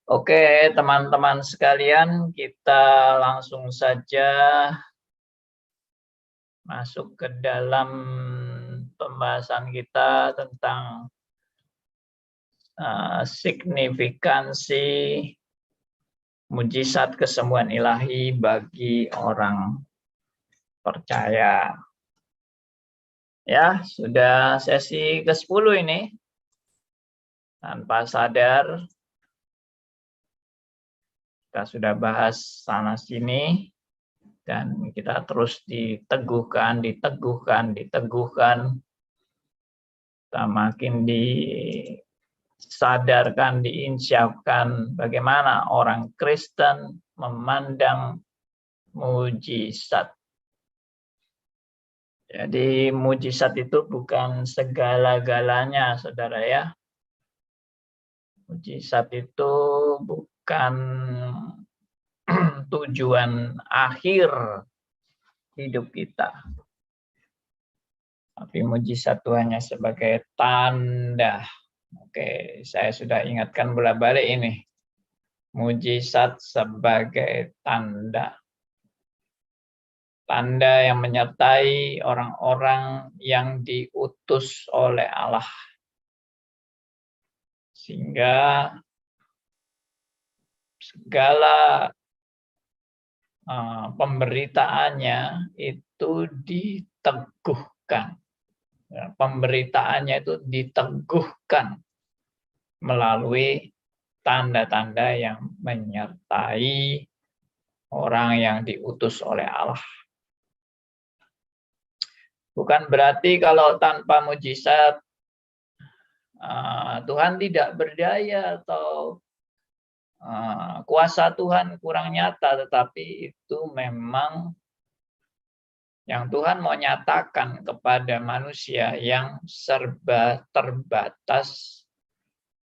Oke, teman-teman sekalian, kita langsung saja masuk ke dalam pembahasan kita tentang signifikansi mujizat kesembuhan ilahi bagi orang percaya. Ya, sudah sesi ke-10 ini. Tanpa sadar, kita sudah bahas sana-sini, dan kita terus diteguhkan. Kita makin disadarkan, diinsyafkan bagaimana orang Kristen memandang mujizat. Jadi mujizat itu bukan segala-galanya, saudara ya. Mujizat itu bukan tujuan akhir hidup kita. Tapi mujizat itu hanya sebagai tanda. Oke, saya sudah ingatkan bolak-balik ini. Mujizat sebagai tanda. Tanda yang menyertai orang-orang yang diutus oleh Allah. Sehingga segala pemberitaannya itu diteguhkan. Pemberitaannya itu diteguhkan melalui tanda-tanda yang menyertai orang yang diutus oleh Allah. Bukan berarti kalau tanpa mujizat Tuhan tidak berdaya atau kuasa Tuhan kurang nyata, tetapi itu memang yang Tuhan mau nyatakan kepada manusia yang serba terbatas,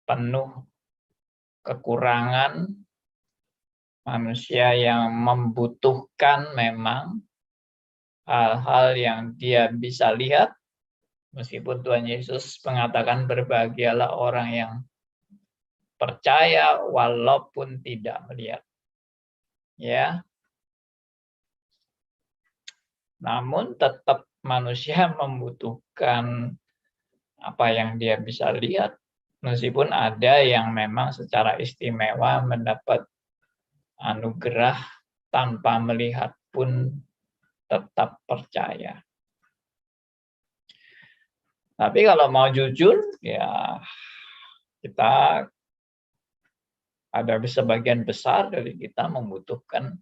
penuh kekurangan, manusia yang membutuhkan memang hal-hal yang dia bisa lihat, meskipun Tuhan Yesus mengatakan berbahagialah orang yang percaya walaupun tidak melihat. Ya. Namun tetap manusia membutuhkan apa yang dia bisa lihat, meskipun ada yang memang secara istimewa mendapat anugerah tanpa melihat pun tetap percaya. Tapi kalau mau jujur, ya kita ada sebagian besar dari kita membutuhkan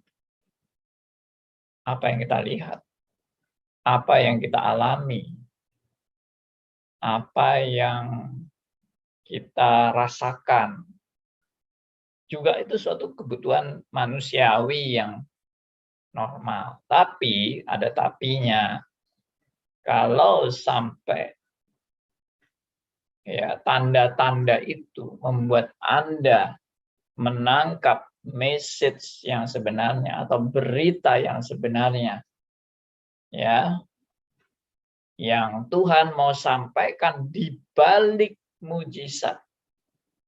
apa yang kita lihat, apa yang kita alami, apa yang kita rasakan. Juga itu suatu kebutuhan manusiawi yang normal. Tapi ada tapinya. Kalau sampai ya tanda-tanda itu membuat Anda menangkap message yang sebenarnya atau berita yang sebenarnya, ya, yang Tuhan mau sampaikan di balik mujizat.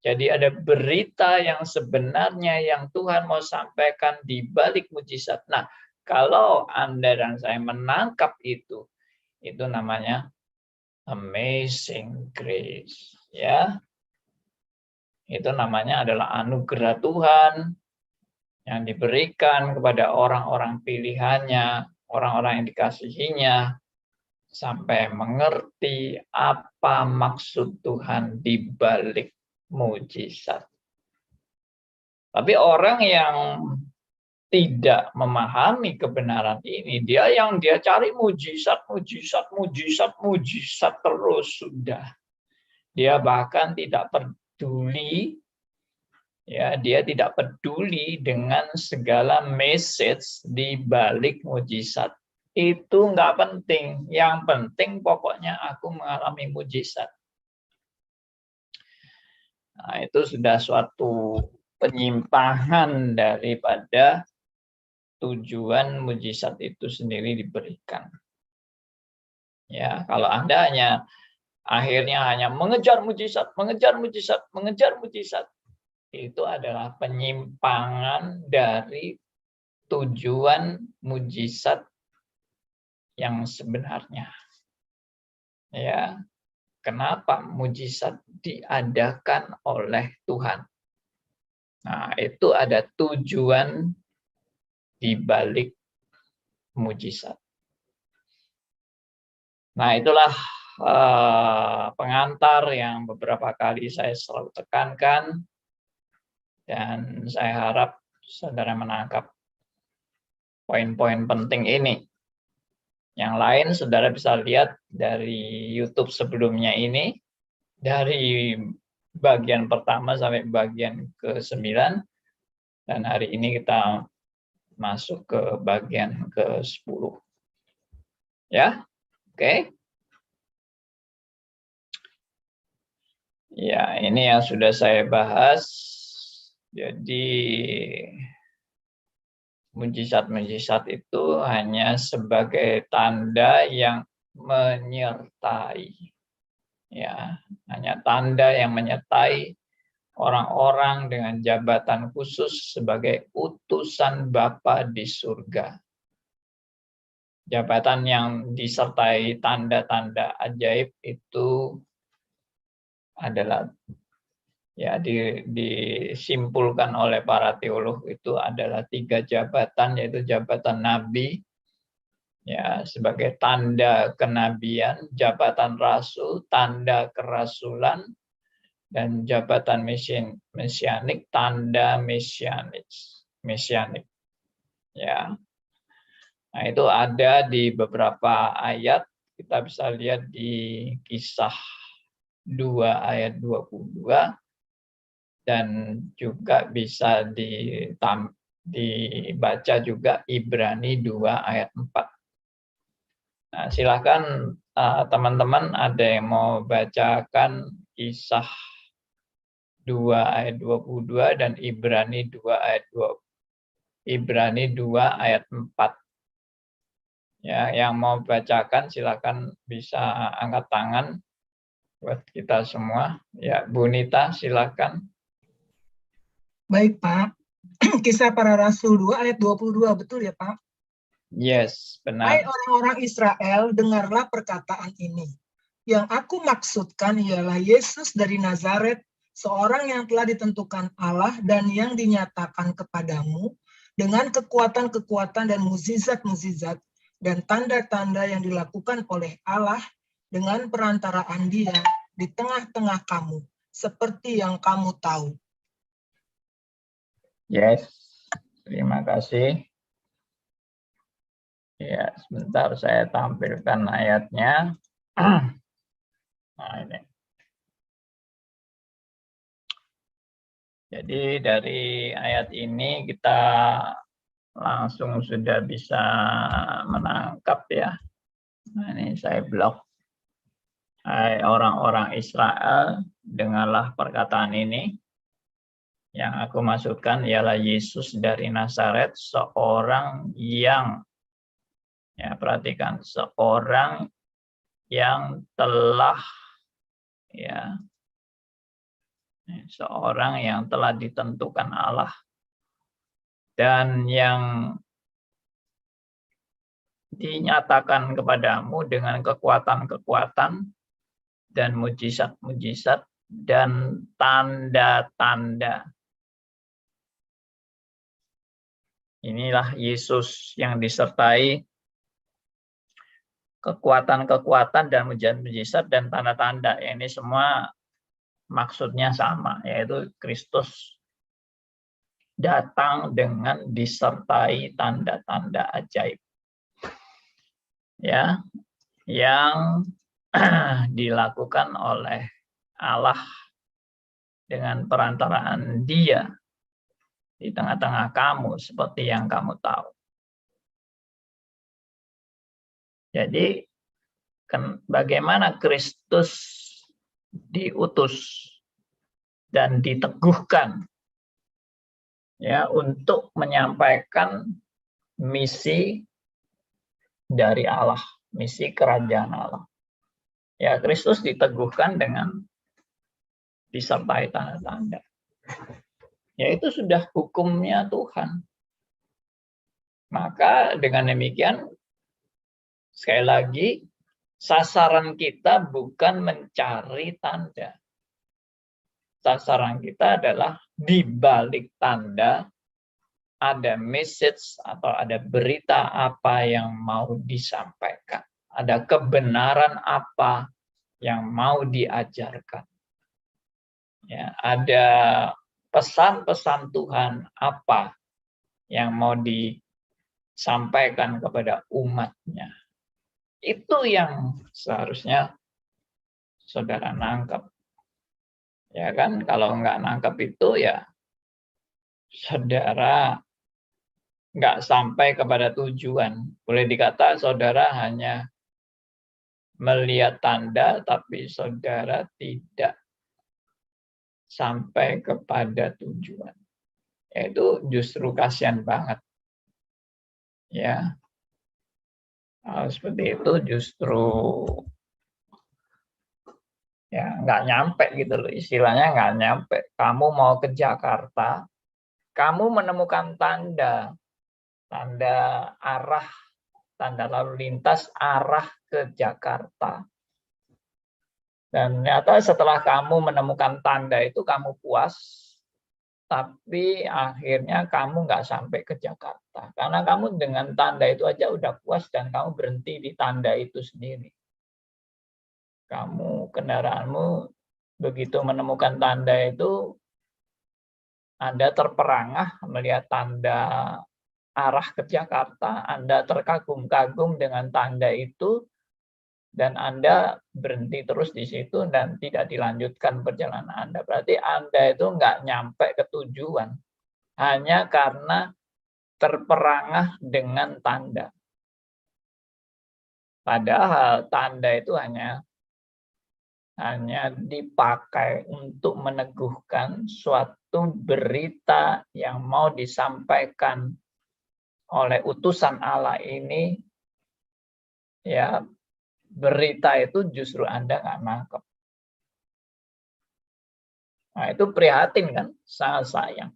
Jadi ada berita yang sebenarnya yang Tuhan mau sampaikan di balik mujizat. Nah, kalau Anda dan saya menangkap itu namanya amazing grace, ya. Itu namanya adalah anugerah Tuhan yang diberikan kepada orang-orang pilihannya, orang-orang yang dikasihinya, sampai mengerti apa maksud Tuhan di balik mujizat. Tapi orang yang tidak memahami kebenaran ini, dia cari mujizat terus sudah. Dia bahkan tidak peduli, ya, dia tidak peduli dengan segala message di balik mujizat. Itu nggak penting. Yang penting pokoknya aku mengalami mujizat. Nah, itu sudah suatu penyimpangan daripada tujuan mujizat itu sendiri diberikan. Ya, kalau Anda akhirnya hanya mengejar mujizat, itu adalah penyimpangan dari tujuan mujizat yang sebenarnya. Ya, kenapa mujizat diadakan oleh Tuhan? Nah, itu ada tujuan di balik mujizat. Nah, itulah pengantar yang beberapa kali saya selalu tekankan, dan saya harap saudara menangkap poin-poin penting ini. Yang lain saudara bisa lihat dari YouTube sebelumnya ini, dari bagian pertama sampai bagian ke-9, dan hari ini kita masuk ke bagian ke-10. Ya, oke. Ya, ini yang sudah saya bahas. Jadi mujizat-mujizat itu hanya sebagai tanda yang menyertai. Ya, hanya tanda yang menyertai orang-orang dengan jabatan khusus sebagai utusan Bapa di surga. Jabatan yang disertai tanda-tanda ajaib itu adalah, ya, disimpulkan oleh para teolog itu adalah 3 jabatan, yaitu jabatan nabi, ya, sebagai tanda kenabian, jabatan rasul, tanda kerasulan, dan jabatan mesianik, tanda mesianik. Ya. Nah, itu ada di beberapa ayat. Kita bisa lihat di Kisah 2 ayat 22, dan juga bisa dibaca juga Ibrani 2 ayat 4. Nah, silakan teman-teman ada yang mau bacakan Kisah 2 ayat 22 dan Ibrani 2 ayat 4. Ya, yang mau bacakan silakan bisa angkat tangan buat kita semua. Ya, Bu Nita silakan. Baik, Pak. Kisah Para Rasul 2 ayat 22, betul ya, Pak? Yes, benar. Hai orang-orang Israel, dengarlah perkataan ini. Yang aku maksudkan ialah Yesus dari Nazaret, seorang yang telah ditentukan Allah dan yang dinyatakan kepadamu dengan kekuatan-kekuatan dan mukjizat-mukjizat dan tanda-tanda yang dilakukan oleh Allah dengan perantaraan Dia di tengah-tengah kamu, seperti yang kamu tahu. Yes, terima kasih. Ya, sebentar saya tampilkan ayatnya. Nah, ini. Jadi dari ayat ini kita langsung sudah bisa menangkap, ya. Nah, ini saya blok. Hai orang-orang Israel, dengarlah perkataan ini. Yang aku maksudkan ialah Yesus dari Nazaret, seorang yang, ya, perhatikan, seorang yang telah, ya, seorang yang telah ditentukan Allah dan yang dinyatakan kepadamu dengan kekuatan-kekuatan dan mujizat-mujizat dan tanda-tanda. Inilah Yesus yang disertai kekuatan-kekuatan dan mujizat-mujizat dan tanda-tanda. Ini semua maksudnya sama, yaitu Kristus datang dengan disertai tanda-tanda ajaib, ya, yang dilakukan oleh Allah dengan perantaraan Dia di tengah-tengah kamu, seperti yang kamu tahu. Jadi, bagaimana Kristus diutus dan diteguhkan, ya, untuk menyampaikan misi dari Allah, misi kerajaan Allah. Ya, Kristus diteguhkan dengan disertai tanda-tanda. Ya itu sudah hukumnya Tuhan. Maka dengan demikian, sekali lagi, sasaran kita bukan mencari tanda. Sasaran kita adalah di balik tanda ada message atau ada berita apa yang mau disampaikan. Ada kebenaran apa yang mau diajarkan. Ya, ada pesan-pesan Tuhan apa yang mau disampaikan kepada umatnya. Itu yang seharusnya saudara nangkep. Ya kan, kalau nggak nangkep itu ya saudara nggak sampai kepada tujuan. Boleh dikata saudara hanya melihat tanda, tapi saudara tidak sampai kepada tujuan. Itu justru kasihan banget. Ya, seperti itu justru ya nggak nyampe gitu loh, istilahnya nggak nyampe. Kamu mau ke Jakarta, kamu menemukan tanda arah, tanda lalu lintas arah ke Jakarta. Dan ternyata setelah kamu menemukan tanda itu kamu puas, tapi akhirnya kamu nggak sampai ke Jakarta. Karena kamu dengan tanda itu aja udah puas dan kamu berhenti di tanda itu sendiri. Kamu, kendaraanmu begitu menemukan tanda itu, Anda terperangah melihat tanda arah ke Jakarta, Anda terkagum-kagum dengan tanda itu, dan Anda berhenti terus di situ dan tidak dilanjutkan perjalanan Anda. Berarti Anda itu nggak nyampe ke tujuan, hanya karena terperangah dengan tanda. Padahal tanda itu hanya dipakai untuk meneguhkan suatu berita yang mau disampaikan oleh utusan Allah ini, ya berita itu justru Anda nggak nangkep. Nah, itu prihatin kan, sangat sayang.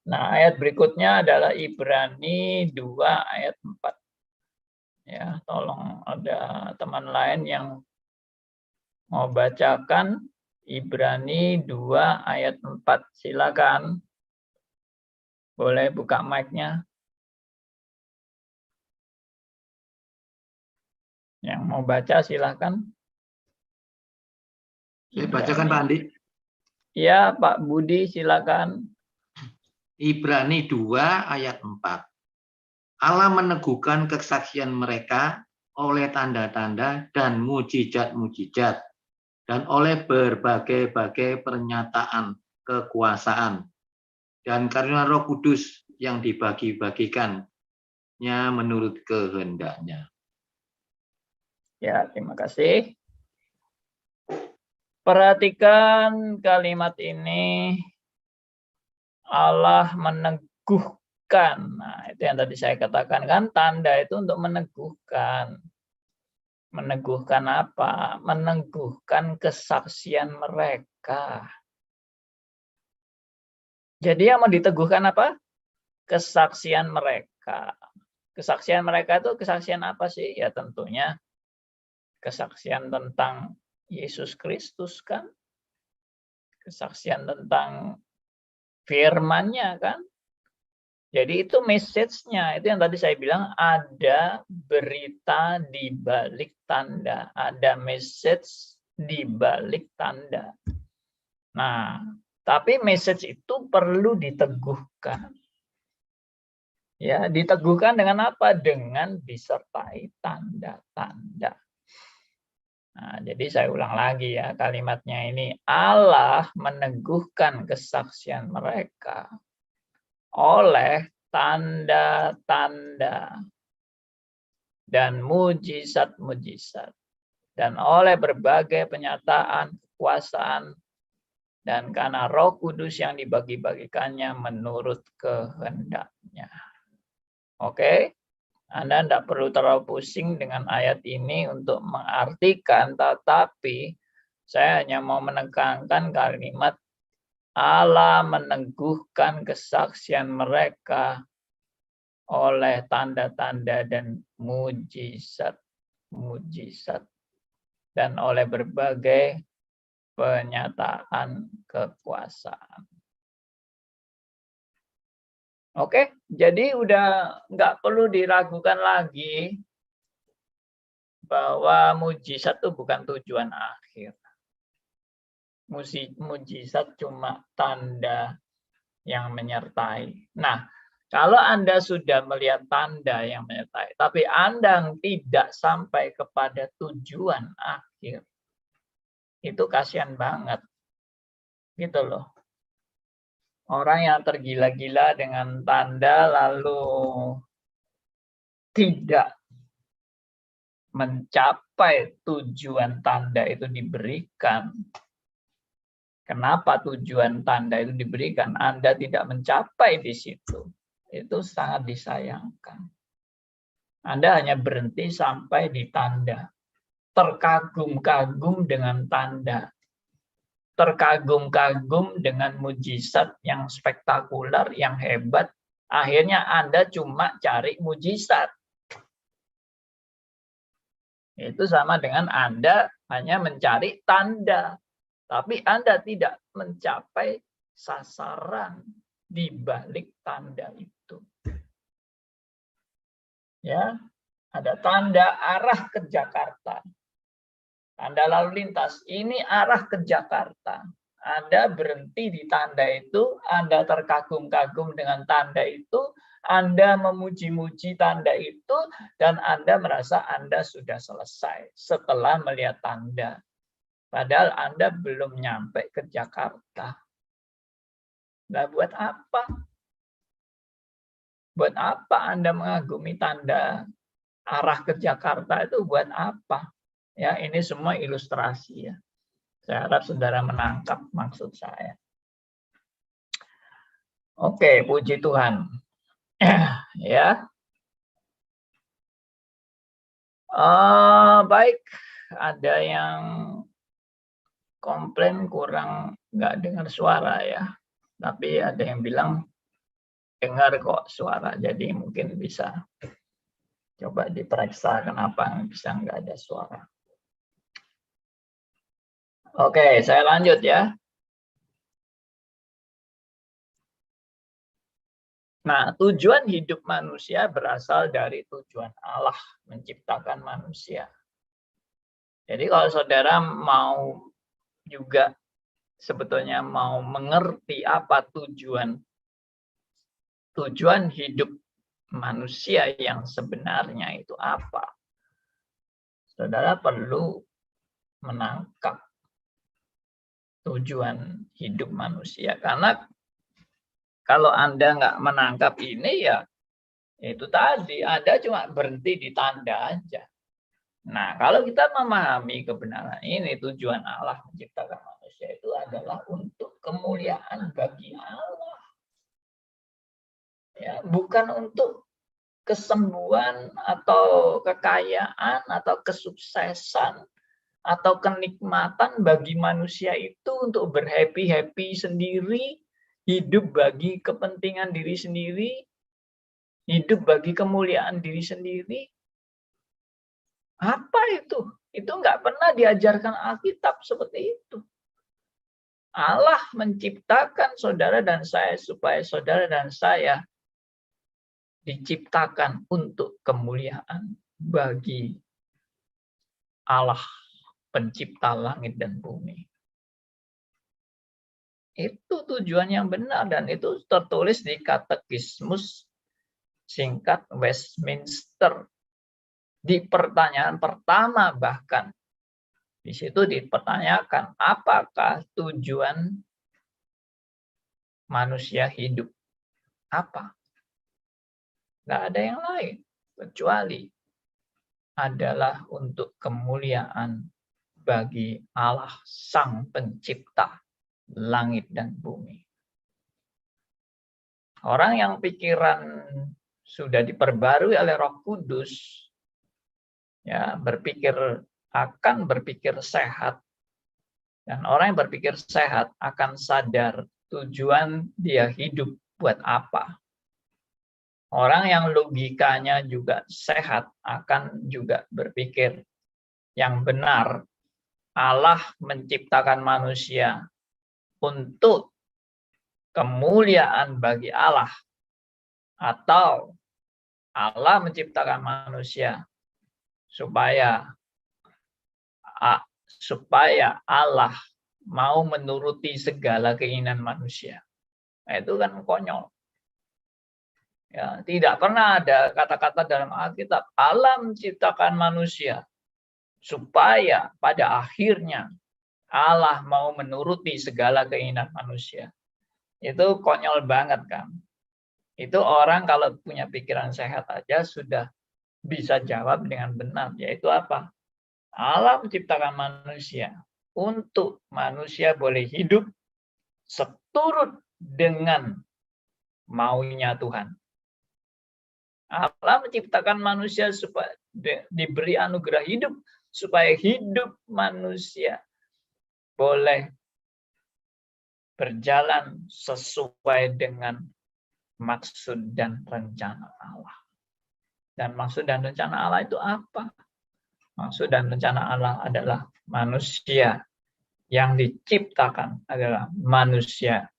Nah, ayat berikutnya adalah Ibrani 2 ayat 4. Ya, tolong ada teman lain yang mau bacakan Ibrani 2 ayat 4. Silakan. Boleh buka mic-nya. Yang mau baca silakan. Saya bacakan Pak Andi. Ya, Pak Budi silakan. Ibrani 2 ayat 4. Allah meneguhkan kesaksian mereka oleh tanda-tanda dan mujizat-mujizat dan oleh berbagai-bagai pernyataan kekuasaan dan karunia Roh Kudus yang dibagi-bagikannya menurut kehendaknya. Ya, terima kasih. Perhatikan kalimat ini, Allah meneguhkan. Nah, itu yang tadi saya katakan kan, tanda itu untuk meneguhkan. Meneguhkan apa? Meneguhkan kesaksian mereka. Jadi yang mau diteguhkan apa? Kesaksian mereka. Kesaksian mereka itu kesaksian apa sih? Ya tentunya kesaksian tentang Yesus Kristus kan, kesaksian tentang firman-Nya kan. Jadi itu message-nya, itu yang tadi saya bilang ada berita di balik tanda, ada message di balik tanda. Nah, tapi message itu perlu diteguhkan. Ya, diteguhkan dengan apa? Dengan disertai tanda-tanda. Nah, jadi saya ulang lagi ya kalimatnya ini. Allah meneguhkan kesaksian mereka oleh tanda-tanda dan mujizat-mujizat dan oleh berbagai penyataan kekuasaan dan karena Roh Kudus yang dibagi-bagikannya menurut kehendaknya. Oke? Anda tidak perlu terlalu pusing dengan ayat ini untuk mengartikan, tetapi saya hanya mau menekankan kalimat Allah meneguhkan kesaksian mereka oleh tanda-tanda dan mujizat dan oleh berbagai penyataan kekuasaan. Oke, jadi udah nggak perlu diragukan lagi bahwa mujizat itu bukan tujuan akhir. Mujizat cuma tanda yang menyertai. Nah, kalau Anda sudah melihat tanda yang menyertai, tapi Anda tidak sampai kepada tujuan akhir, itu kasihan banget. Gitu loh. Orang yang tergila-gila dengan tanda lalu tidak mencapai tujuan tanda itu diberikan. Kenapa tujuan tanda itu diberikan? Anda tidak mencapai di situ. Itu sangat disayangkan. Anda hanya berhenti sampai di tanda. Terkagum-kagum dengan tanda. Terkagum-kagum dengan mujizat yang spektakuler, yang hebat. Akhirnya Anda cuma cari mujizat. Itu sama dengan Anda hanya mencari tanda. Tapi Anda tidak mencapai sasaran di balik tanda itu. Ya, ada tanda arah ke Jakarta. Tanda lalu lintas, ini arah ke Jakarta. Anda berhenti di tanda itu, Anda terkagum-kagum dengan tanda itu, Anda memuji-muji tanda itu, dan Anda merasa Anda sudah selesai setelah melihat tanda. Padahal Anda belum nyampe ke Jakarta. Nah, buat apa? Buat apa Anda mengagumi tanda arah ke Jakarta itu buat apa? Ya, ini semua ilustrasi ya. Saya harap saudara menangkap maksud saya. Oke, puji Tuhan. Ya. Baik, ada yang komplain kurang nggak dengar suara ya. Tapi ada yang bilang dengar kok suara, jadi mungkin bisa coba diperiksa kenapa bisa nggak ada suara. Oke, saya lanjut ya. Nah, tujuan hidup manusia berasal dari tujuan Allah menciptakan manusia. Jadi kalau saudara mau juga sebetulnya mau mengerti apa tujuan hidup manusia yang sebenarnya itu apa, saudara perlu menangkap tujuan hidup manusia. Karena kalau Anda nggak menangkap ini ya itu tadi, Anda cuma berhenti di tanda aja. Nah, kalau kita memahami kebenaran ini, tujuan Allah menciptakan manusia itu adalah untuk kemuliaan bagi Allah. Ya, bukan untuk kesembuhan atau kekayaan atau kesuksesan atau kenikmatan bagi manusia itu untuk berhappy-happy sendiri, hidup bagi kepentingan diri sendiri, hidup bagi kemuliaan diri sendiri. Apa itu? Itu nggak pernah diajarkan Alkitab seperti itu. Allah menciptakan saudara dan saya supaya saudara dan saya diciptakan untuk kemuliaan bagi Allah pencipta langit dan bumi. Itu tujuan yang benar dan itu tertulis di Katekismus singkat Westminster. Di pertanyaan pertama bahkan di situ dipertanyakan apakah tujuan manusia hidup? Apa? Nggak ada yang lain kecuali adalah untuk kemuliaan bagi Allah Sang Pencipta langit dan bumi. Orang yang pikiran sudah diperbarui oleh Roh Kudus, ya akan berpikir sehat, dan orang yang berpikir sehat akan sadar tujuan dia hidup buat apa. Orang yang logikanya juga sehat akan juga berpikir yang benar. Allah menciptakan manusia untuk kemuliaan bagi Allah, atau Allah menciptakan manusia supaya Allah mau menuruti segala keinginan manusia. Nah, itu kan konyol. Ya, tidak pernah ada kata-kata dalam Alkitab Allah menciptakan manusia supaya pada akhirnya Allah mau menuruti segala keinginan manusia. Itu konyol banget kan. Itu orang kalau punya pikiran sehat aja sudah bisa jawab dengan benar, yaitu apa? Allah menciptakan manusia untuk manusia boleh hidup seturut dengan maunya Tuhan. Allah menciptakan manusia supaya diberi anugerah hidup, supaya hidup manusia boleh berjalan sesuai dengan maksud dan rencana Allah. Dan maksud dan rencana Allah itu apa? Maksud dan rencana Allah adalah manusia yang diciptakan adalah manusia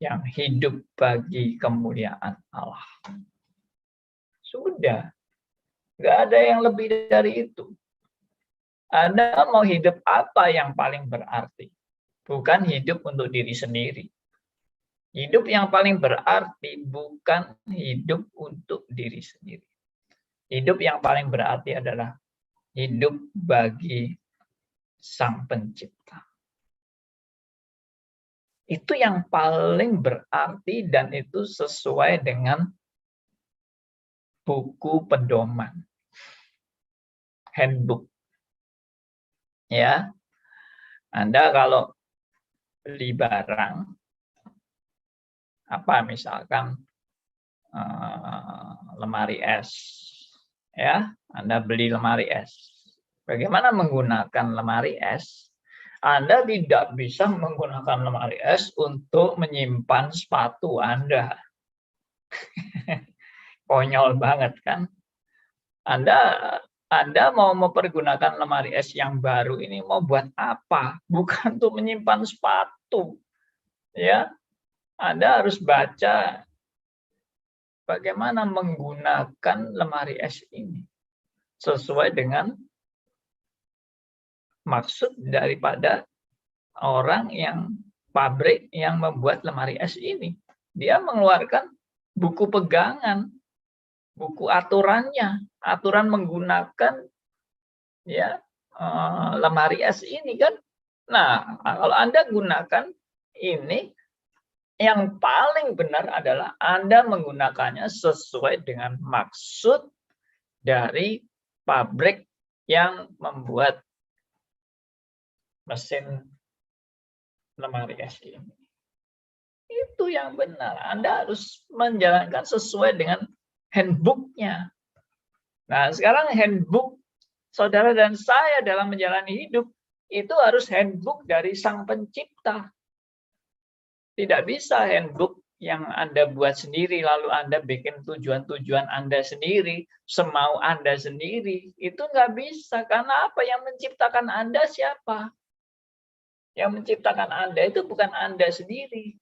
yang hidup bagi kemuliaan Allah. Sudah, nggak ada yang lebih dari itu. Anda mau hidup apa yang paling berarti? Bukan hidup untuk diri sendiri. Hidup yang paling berarti bukan hidup untuk diri sendiri. Hidup yang paling berarti adalah hidup bagi Sang Pencipta. Itu yang paling berarti dan itu sesuai dengan buku pedoman, handbook. Ya, Anda kalau beli barang, apa misalkan lemari es, ya, Anda beli lemari es. Bagaimana menggunakan lemari es? Anda tidak bisa menggunakan lemari es untuk menyimpan sepatu Anda. Konyol banget kan? Anda mau mempergunakan lemari es yang baru ini mau buat apa? Bukan untuk menyimpan sepatu. Ya, Anda harus baca bagaimana menggunakan lemari es ini sesuai dengan maksud daripada orang yang pabrik yang membuat lemari es ini. Dia mengeluarkan buku pegangan, buku aturannya, aturan menggunakan ya lemari es ini kan. Nah, kalau Anda gunakan ini, yang paling benar adalah Anda menggunakannya sesuai dengan maksud dari pabrik yang membuat mesin lemari es ini. Itu yang benar. Anda harus menjalankan sesuai dengan handbook-nya. Nah, sekarang handbook saudara dan saya dalam menjalani hidup itu harus handbook dari Sang Pencipta. Tidak bisa handbook yang Anda buat sendiri, lalu Anda bikin tujuan-tujuan Anda sendiri, semau Anda sendiri. Itu nggak bisa. Karena apa? Yang menciptakan Anda siapa? Yang menciptakan Anda itu bukan Anda sendiri.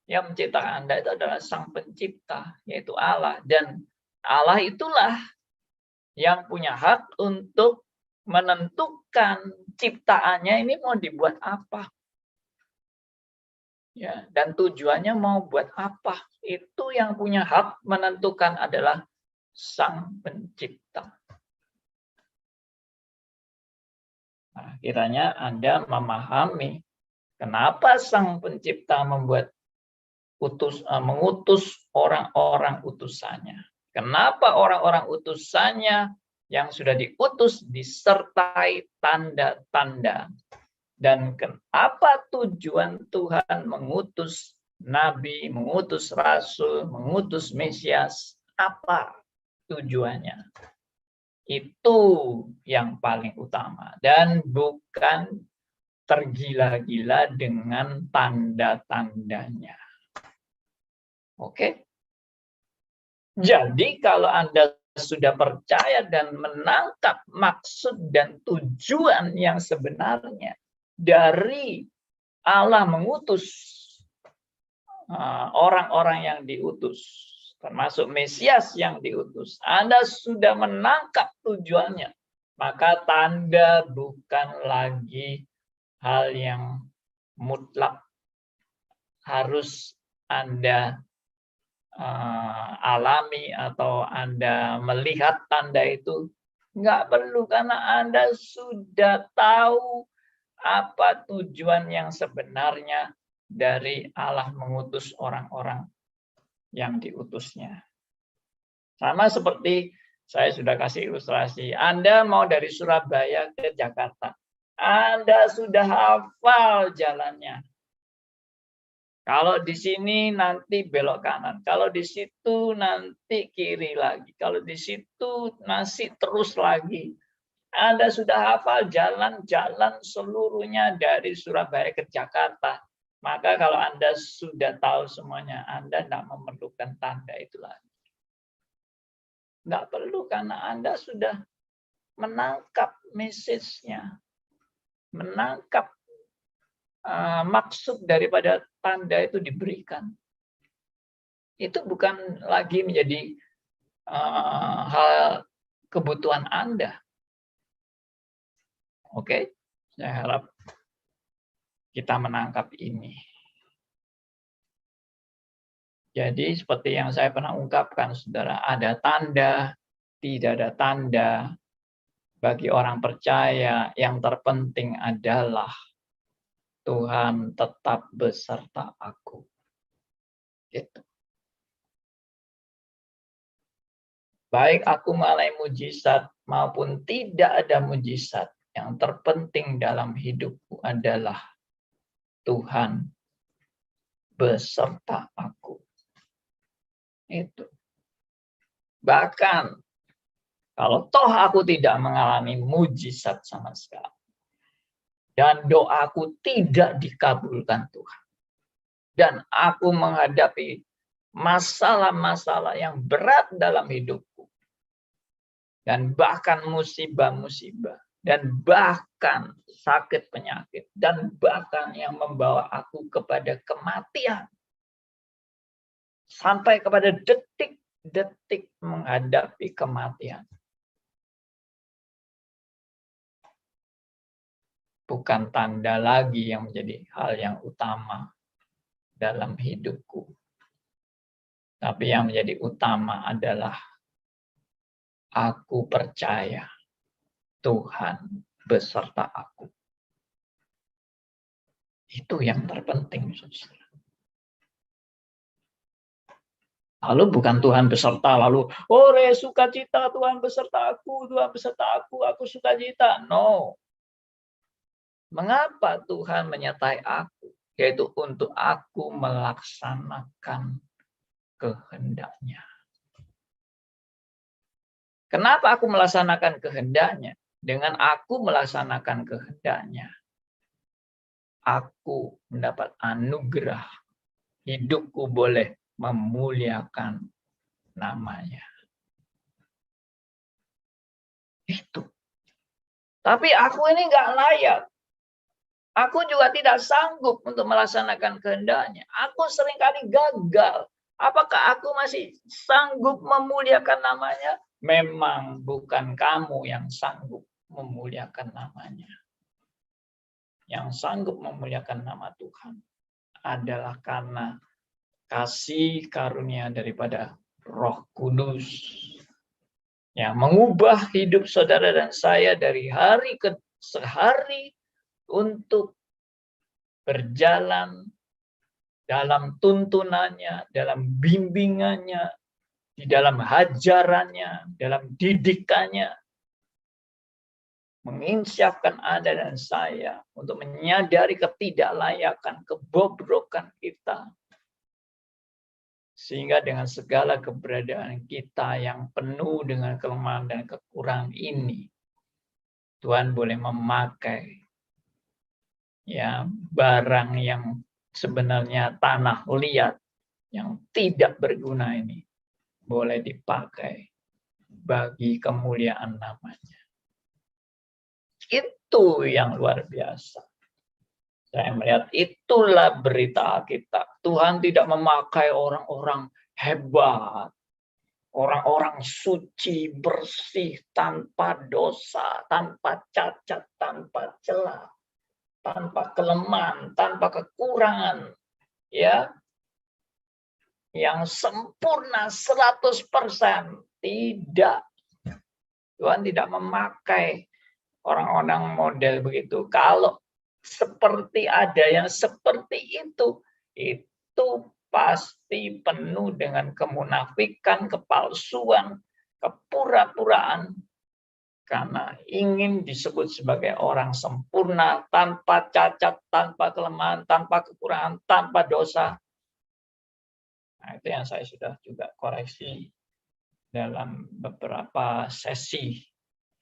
Yang menciptakan Anda itu adalah Sang Pencipta, yaitu Allah. Dan Allah itulah yang punya hak untuk menentukan ciptaannya ini mau dibuat apa. Ya, dan tujuannya mau buat apa. Itu yang punya hak menentukan adalah Sang Pencipta. Nah, kiranya Anda memahami kenapa Sang Pencipta mengutus orang-orang utusannya. Kenapa orang-orang utusannya yang sudah diutus disertai tanda-tanda. Dan kenapa tujuan Tuhan mengutus nabi, mengutus rasul, mengutus Mesias? Apa tujuannya? Itu yang paling utama. Dan bukan tergila-gila dengan tanda-tandanya. Oke? Jadi kalau Anda sudah percaya dan menangkap maksud dan tujuan yang sebenarnya dari Allah mengutus orang-orang yang diutus, termasuk Mesias yang diutus, Anda sudah menangkap tujuannya, maka tanda bukan lagi hal yang mutlak harus Anda alami atau Anda melihat tanda itu. Nggak perlu, karena Anda sudah tahu apa tujuan yang sebenarnya dari Allah mengutus orang-orang yang diutusnya. Sama seperti saya sudah kasih ilustrasi, Anda mau dari Surabaya ke Jakarta, Anda sudah hafal jalannya. Kalau di sini nanti belok kanan, kalau di situ nanti kiri lagi, kalau di situ masih terus lagi. Anda sudah hafal jalan-jalan seluruhnya dari Surabaya ke Jakarta. Maka kalau Anda sudah tahu semuanya, Anda tidak memerlukan tanda itu lagi. Nggak perlu, karena Anda sudah menangkap message-nya, menangkap maksud daripada tanda itu diberikan. Itu bukan lagi menjadi hal kebutuhan Anda. Oke, saya harap kita menangkap ini. Jadi seperti yang saya pernah ungkapkan, saudara, ada tanda, tidak ada tanda. Bagi orang percaya, yang terpenting adalah Tuhan tetap beserta aku. Gitu. Baik aku mengalami mujizat maupun tidak ada mujizat, yang terpenting dalam hidupku adalah Tuhan beserta aku. Itu. Bahkan kalau toh aku tidak mengalami mujizat sama sekali, dan doaku tidak dikabulkan Tuhan, dan aku menghadapi masalah-masalah yang berat dalam hidupku, dan bahkan musibah-musibah, dan bahkan sakit penyakit, dan bahkan yang membawa aku kepada kematian, sampai kepada detik-detik menghadapi kematian. Bukan tanda lagi yang menjadi hal yang utama dalam hidupku. Tapi yang menjadi utama adalah aku percaya Tuhan beserta aku. Itu yang terpenting, saudara. Lalu bukan Tuhan beserta, lalu, sukacita Tuhan beserta aku sukacita. No. Mengapa Tuhan menyertai aku? Yaitu untuk aku melaksanakan kehendak-Nya. Kenapa aku melaksanakan kehendak-Nya? Dengan aku melaksanakan kehendak-Nya, aku mendapat anugerah. Hidupku boleh memuliakan nama-Nya. Itu. Tapi aku ini nggak layak. Aku juga tidak sanggup untuk melaksanakan kehendak-Nya. Aku seringkali gagal. Apakah aku masih sanggup memuliakan nama-Nya? Memang bukan kamu yang sanggup memuliakan nama-Nya. Yang sanggup memuliakan nama Tuhan adalah karena kasih karunia daripada Roh Kudus yang mengubah hidup saudara dan saya dari hari ke hari untuk berjalan dalam tuntunannya, dalam bimbingannya, di dalam hajarannya, dalam didikannya, menginsyafkan Anda dan saya untuk menyadari ketidaklayakan, kebobrokan kita, sehingga dengan segala keberadaan kita yang penuh dengan kelemahan dan kekurangan ini, Tuhan boleh memakai ya barang yang sebenarnya tanah liat yang tidak berguna ini boleh dipakai bagi kemuliaan namanya. Itu yang luar biasa. Saya melihat itulah berita Alkitab. Tuhan tidak memakai orang-orang hebat, orang-orang suci, bersih, tanpa dosa, tanpa cacat, tanpa celah, tanpa kelemahan, tanpa kekurangan, ya, yang sempurna 100%. Tidak. Tuhan tidak memakai orang-orang model begitu. Kalau seperti ada yang seperti itu pasti penuh dengan kemunafikan, kepalsuan, kepura-puraan, karena ingin disebut sebagai orang sempurna, tanpa cacat, tanpa kelemahan, tanpa kekurangan, tanpa dosa. Nah, itu yang saya sudah juga koreksi dalam beberapa sesi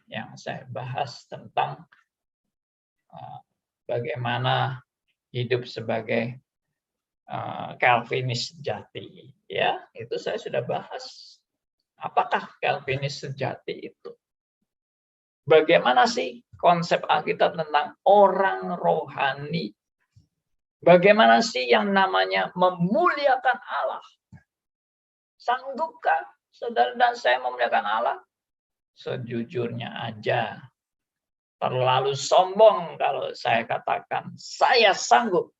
yang saya bahas tentang bagaimana hidup sebagai Calvinis sejati, ya itu saya sudah bahas. Apakah Calvinis sejati itu? Bagaimana sih konsep Alkitab tentang orang rohani? Bagaimana sih yang namanya memuliakan Allah? Sanggupkah saudara dan saya memuliakan Allah? Sejujurnya aja, terlalu sombong kalau saya katakan saya sanggup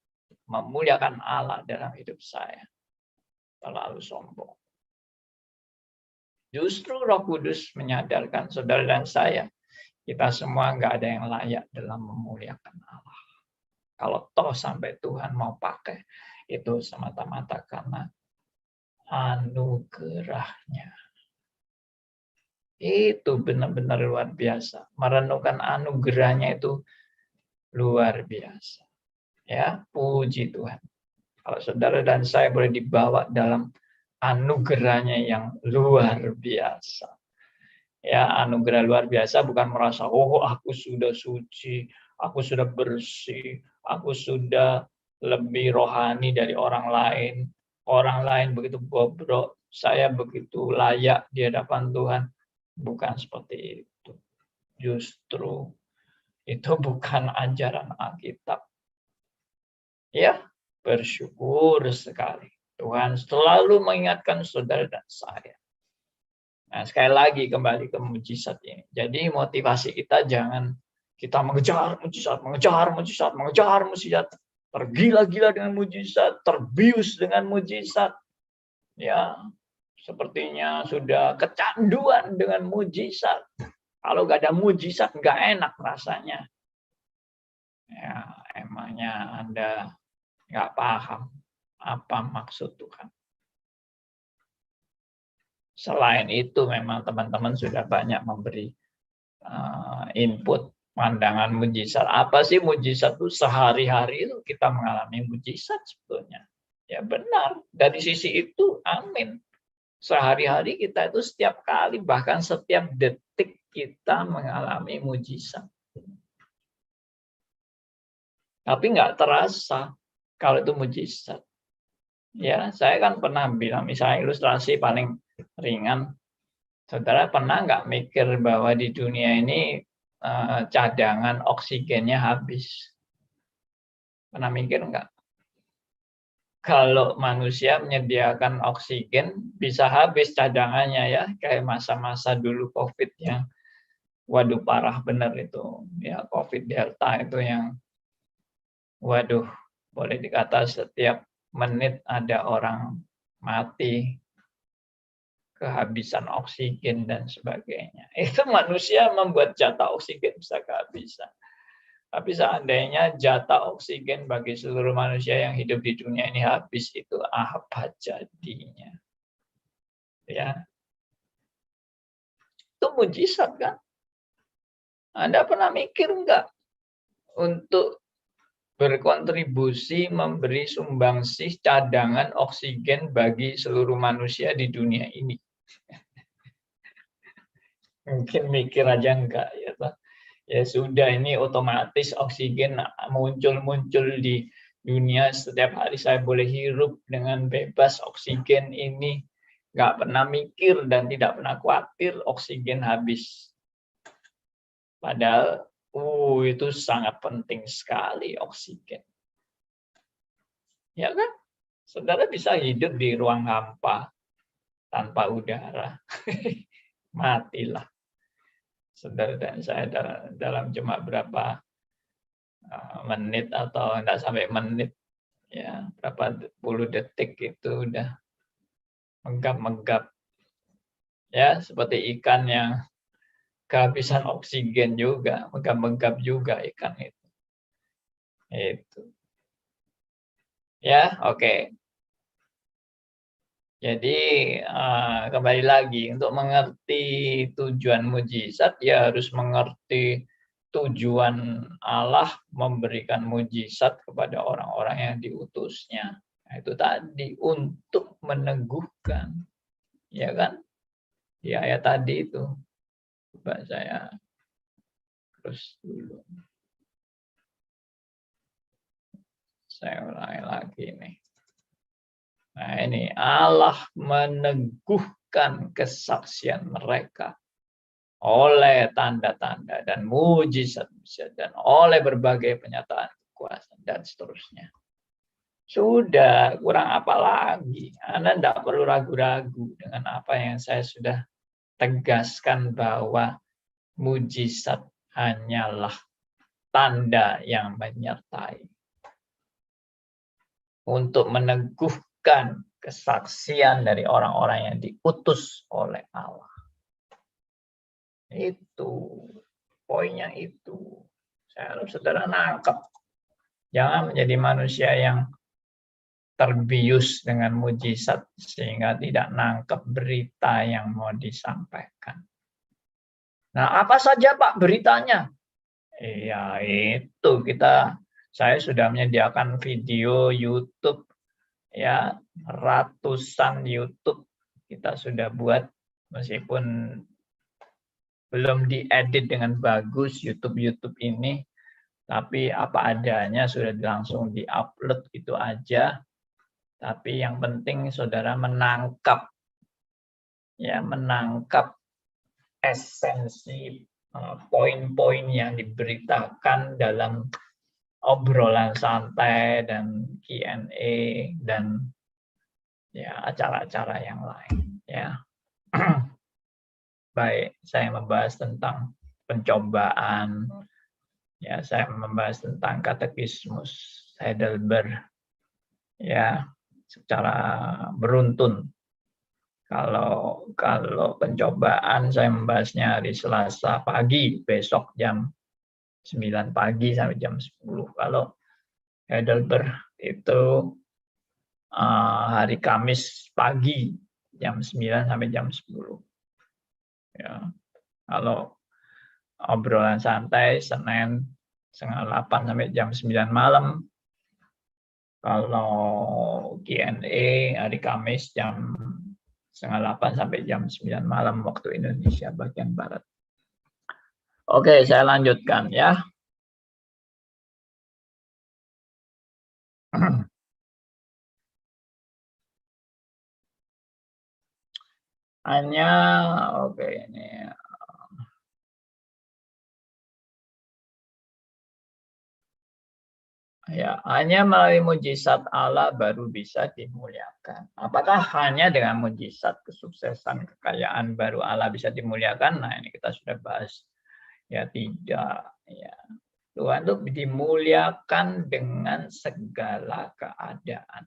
memuliakan Allah dalam hidup saya. Terlalu sombong. Justru Roh Kudus menyadarkan saudara dan saya, kita semua nggak ada yang layak dalam memuliakan Allah. Kalau toh sampai Tuhan mau pakai, itu semata-mata karena anugerahnya. Itu benar-benar luar biasa. Merenungkan anugerahnya itu luar biasa. Ya, puji Tuhan. Kalau saudara dan saya boleh dibawa dalam anugerahnya yang luar biasa. Ya, anugerah luar biasa bukan merasa, oh aku sudah suci, aku sudah bersih, aku sudah lebih rohani dari orang lain. Orang lain begitu bobrok, saya begitu layak di hadapan Tuhan. Bukan seperti itu. Justru itu bukan ajaran Alkitab. Ya, bersyukur sekali. Tuhan selalu mengingatkan saudara dan saya. Nah, sekali lagi kembali ke mujizat ini. Jadi motivasi kita jangan kita mengejar mujizat, tergila-gila dengan mujizat, terbius dengan mujizat. Ya, sepertinya sudah kecanduan dengan mujizat. Kalau nggak ada mujizat, nggak enak rasanya. Ya, emangnya Anda nggak paham apa maksud Tuhan. Selain itu, memang teman-teman sudah banyak memberi input pandangan mujizat. Apa sih mujizat itu? Sehari-hari itu kita mengalami mujizat sebetulnya. Ya benar, dari sisi itu, amin. Sehari-hari kita itu setiap kali, bahkan setiap detik kita mengalami mujizat. Tapi nggak terasa kalau itu mujizat. Ya, saya kan pernah bilang, misalnya ilustrasi paling ringan, saudara pernah nggak mikir bahwa di dunia ini cadangan oksigennya habis? Pernah mikir nggak? Kalau manusia menyediakan oksigen, bisa habis cadangannya ya, kayak masa-masa dulu COVID yang, waduh parah bener itu, ya COVID Delta itu yang, waduh, boleh dikata setiap menit ada orang mati, kehabisan oksigen dan sebagainya. Itu manusia membuat jatah oksigen bisa kehabisan. Tapi seandainya jatah oksigen bagi seluruh manusia yang hidup di dunia ini habis, itu apa jadinya? Ya, itu mujizat kan? Anda pernah mikir enggak untuk berkontribusi memberi sumbangsih cadangan oksigen bagi seluruh manusia di dunia ini? Mungkin mikir aja enggak ya, Pak. ya sudah, ini otomatis oksigen muncul-muncul di dunia setiap hari. Saya boleh hirup dengan bebas oksigen ini, nggak pernah mikir dan tidak pernah khawatir oksigen habis. Padahal itu sangat penting sekali oksigen. Ya kan? Saudara bisa hidup di ruang hampa tanpa udara. Matilah. Saudara dan saya dalam cuma berapa menit atau enggak sampai menit, ya berapa puluh detik itu udah menggap-menggap, ya seperti ikan yang kehabisan oksigen juga, menggap-menggap juga ikan itu ya. Oke. Jadi kembali lagi, untuk mengerti tujuan mujizat ya harus mengerti tujuan Allah memberikan mujizat kepada orang-orang yang diutusnya. Nah, itu tadi untuk meneguhkan, ya kan? Di ayat tadi itu. Coba saya terus dulu. Saya ulangi lagi nih. Nah ini, Allah meneguhkan kesaksian mereka oleh tanda-tanda dan mujizat-mujizat dan oleh berbagai penyataan kekuasaan dan seterusnya. Sudah, kurang apa lagi? Anda tidak perlu ragu-ragu dengan apa yang saya sudah tegaskan, bahwa mujizat hanyalah tanda yang menyertai untuk meneguhkan kesaksian dari orang-orang yang diutus oleh Allah. Itu poinnya itu. Saya harap saudara nangkep. Jangan menjadi manusia yang terbius dengan mujizat sehingga tidak nangkep berita yang mau disampaikan. Nah, apa saja Pak beritanya? Iya, itu saya sudah menyediakan video YouTube, ya, ratusan YouTube kita sudah buat, meskipun belum diedit dengan bagus YouTube ini, tapi apa adanya sudah langsung diupload gitu aja. Tapi yang penting saudara menangkap, ya, menangkap esensi poin-poin yang diberitakan dalam obrolan santai dan Q&A dan ya acara-acara yang lain, ya. Baik, saya membahas tentang pencobaan, ya, saya membahas tentang katekismus Heidelberg, ya, secara beruntun. Kalau pencobaan saya membahasnya hari Selasa pagi, besok jam 9 pagi sampai jam 10. Kalau Heidelberg itu hari Kamis pagi jam 9 sampai jam 10. Ya. Kalau obrolan santai Senin 7:30 sampai jam 9 malam. Kalau Q&A hari Kamis jam 7:30 sampai jam 9 malam waktu Indonesia bagian Barat. Oke, saya lanjutkan ya. Hanya, oke, ini ya, hanya melalui mujizat Allah baru bisa dimuliakan. Apakah hanya dengan mujizat, kesuksesan, kekayaan baru Allah bisa dimuliakan? Nah, ini kita sudah bahas. Ya tidak, ya. Tuhan itu dimuliakan dengan segala keadaan.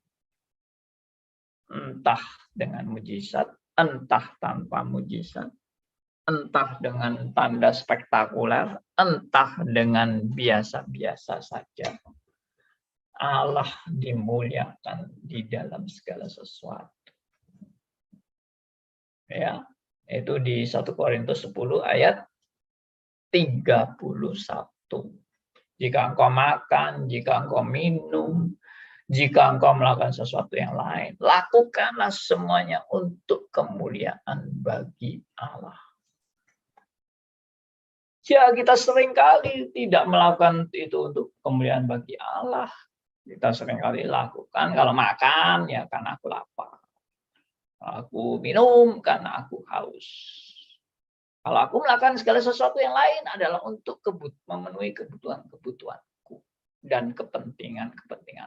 Entah dengan mujizat, entah tanpa mujizat, entah dengan tanda spektakuler, entah dengan biasa-biasa saja. Allah dimuliakan di dalam segala sesuatu. Ya, itu di 1 Korintus 10 ayat 31. Jika engkau makan, jika engkau minum, jika engkau melakukan sesuatu yang lain, lakukanlah semuanya untuk kemuliaan bagi Allah. Ya, kita seringkali tidak melakukan itu untuk kemuliaan bagi Allah. Kita seringkali lakukan kalau makan, ya karena aku lapar. Aku minum karena aku haus. Kalau aku melakukan segala sesuatu yang lain adalah untuk memenuhi kebutuhan-kebutuhanku dan kepentingan-kepentingan.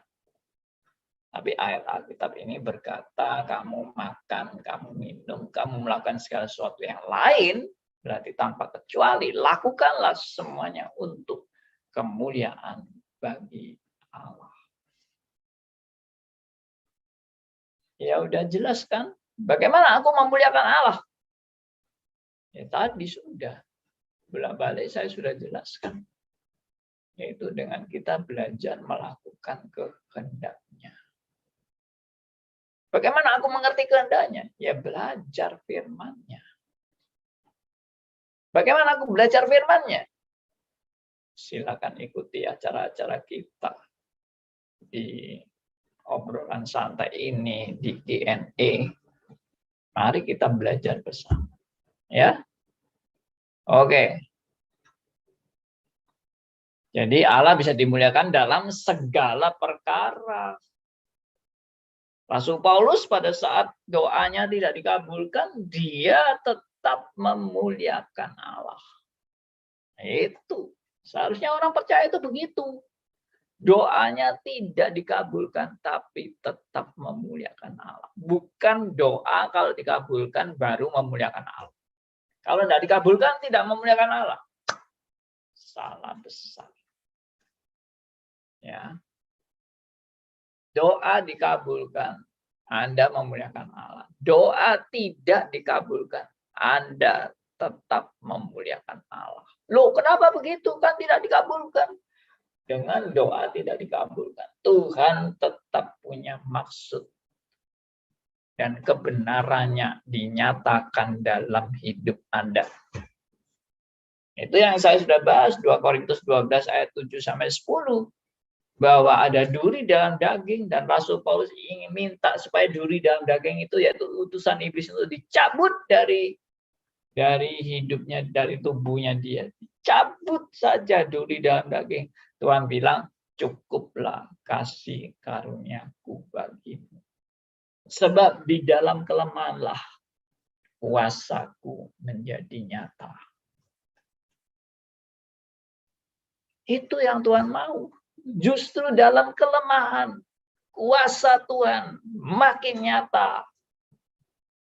Tapi ayat Alkitab ini berkata, kamu makan, kamu minum, kamu melakukan segala sesuatu yang lain, berarti tanpa kecuali, lakukanlah semuanya untuk kemuliaan bagi Allah. Ya udah jelas kan? Bagaimana aku memuliakan Allah? Ya tadi sudah. Bolak-balik saya sudah jelaskan. Yaitu dengan kita belajar melakukan kehendaknya. Bagaimana aku mengerti kehendaknya? Ya belajar firman-Nya. Bagaimana aku belajar firman-Nya? Silakan ikuti acara-acara kita di obrolan santai ini, di Q&A. Mari kita belajar bersama. Ya. Oke. Jadi Allah bisa dimuliakan dalam segala perkara. Rasul Paulus pada saat doanya tidak dikabulkan, dia tetap memuliakan Allah. Itu. Seharusnya orang percaya itu begitu. Doanya tidak dikabulkan, tapi tetap memuliakan Allah. Bukan doa kalau dikabulkan baru memuliakan Allah. Kalau tidak dikabulkan, tidak memuliakan Allah. Salah besar. Ya. Doa dikabulkan, Anda memuliakan Allah. Doa tidak dikabulkan, Anda tetap memuliakan Allah. Loh, kenapa begitu? Kan tidak dikabulkan. Dengan doa tidak dikabulkan, Tuhan tetap punya maksud. Dan kebenarannya dinyatakan dalam hidup Anda. Itu yang saya sudah bahas, 2 Korintus 12 ayat 7-10. Bahwa ada duri dalam daging, dan Rasul Paulus ingin minta supaya duri dalam daging itu, yaitu utusan iblis itu dicabut dari hidupnya, dari tubuhnya dia. Dicabut saja duri dalam daging. Tuhan bilang, cukuplah kasih karuniaku bagimu. Sebab di dalam kelemahanlah kuasaku menjadi nyata. Itu yang Tuhan mau. Justru dalam kelemahan, kuasa Tuhan makin nyata.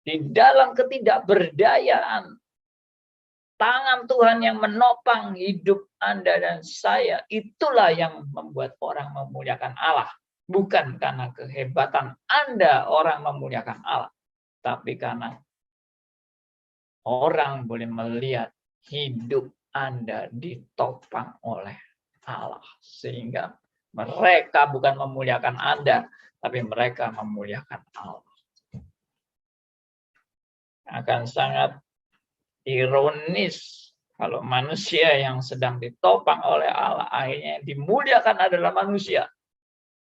Di dalam ketidakberdayaan, tangan Tuhan yang menopang hidup Anda dan saya, itulah yang membuat orang memuliakan Allah. Bukan karena kehebatan Anda orang memuliakan Allah, tapi karena orang boleh melihat hidup Anda ditopang oleh Allah, sehingga mereka bukan memuliakan Anda, tapi mereka memuliakan Allah. Akan sangat ironis kalau manusia yang sedang ditopang oleh Allah akhirnya dimuliakan adalah manusia,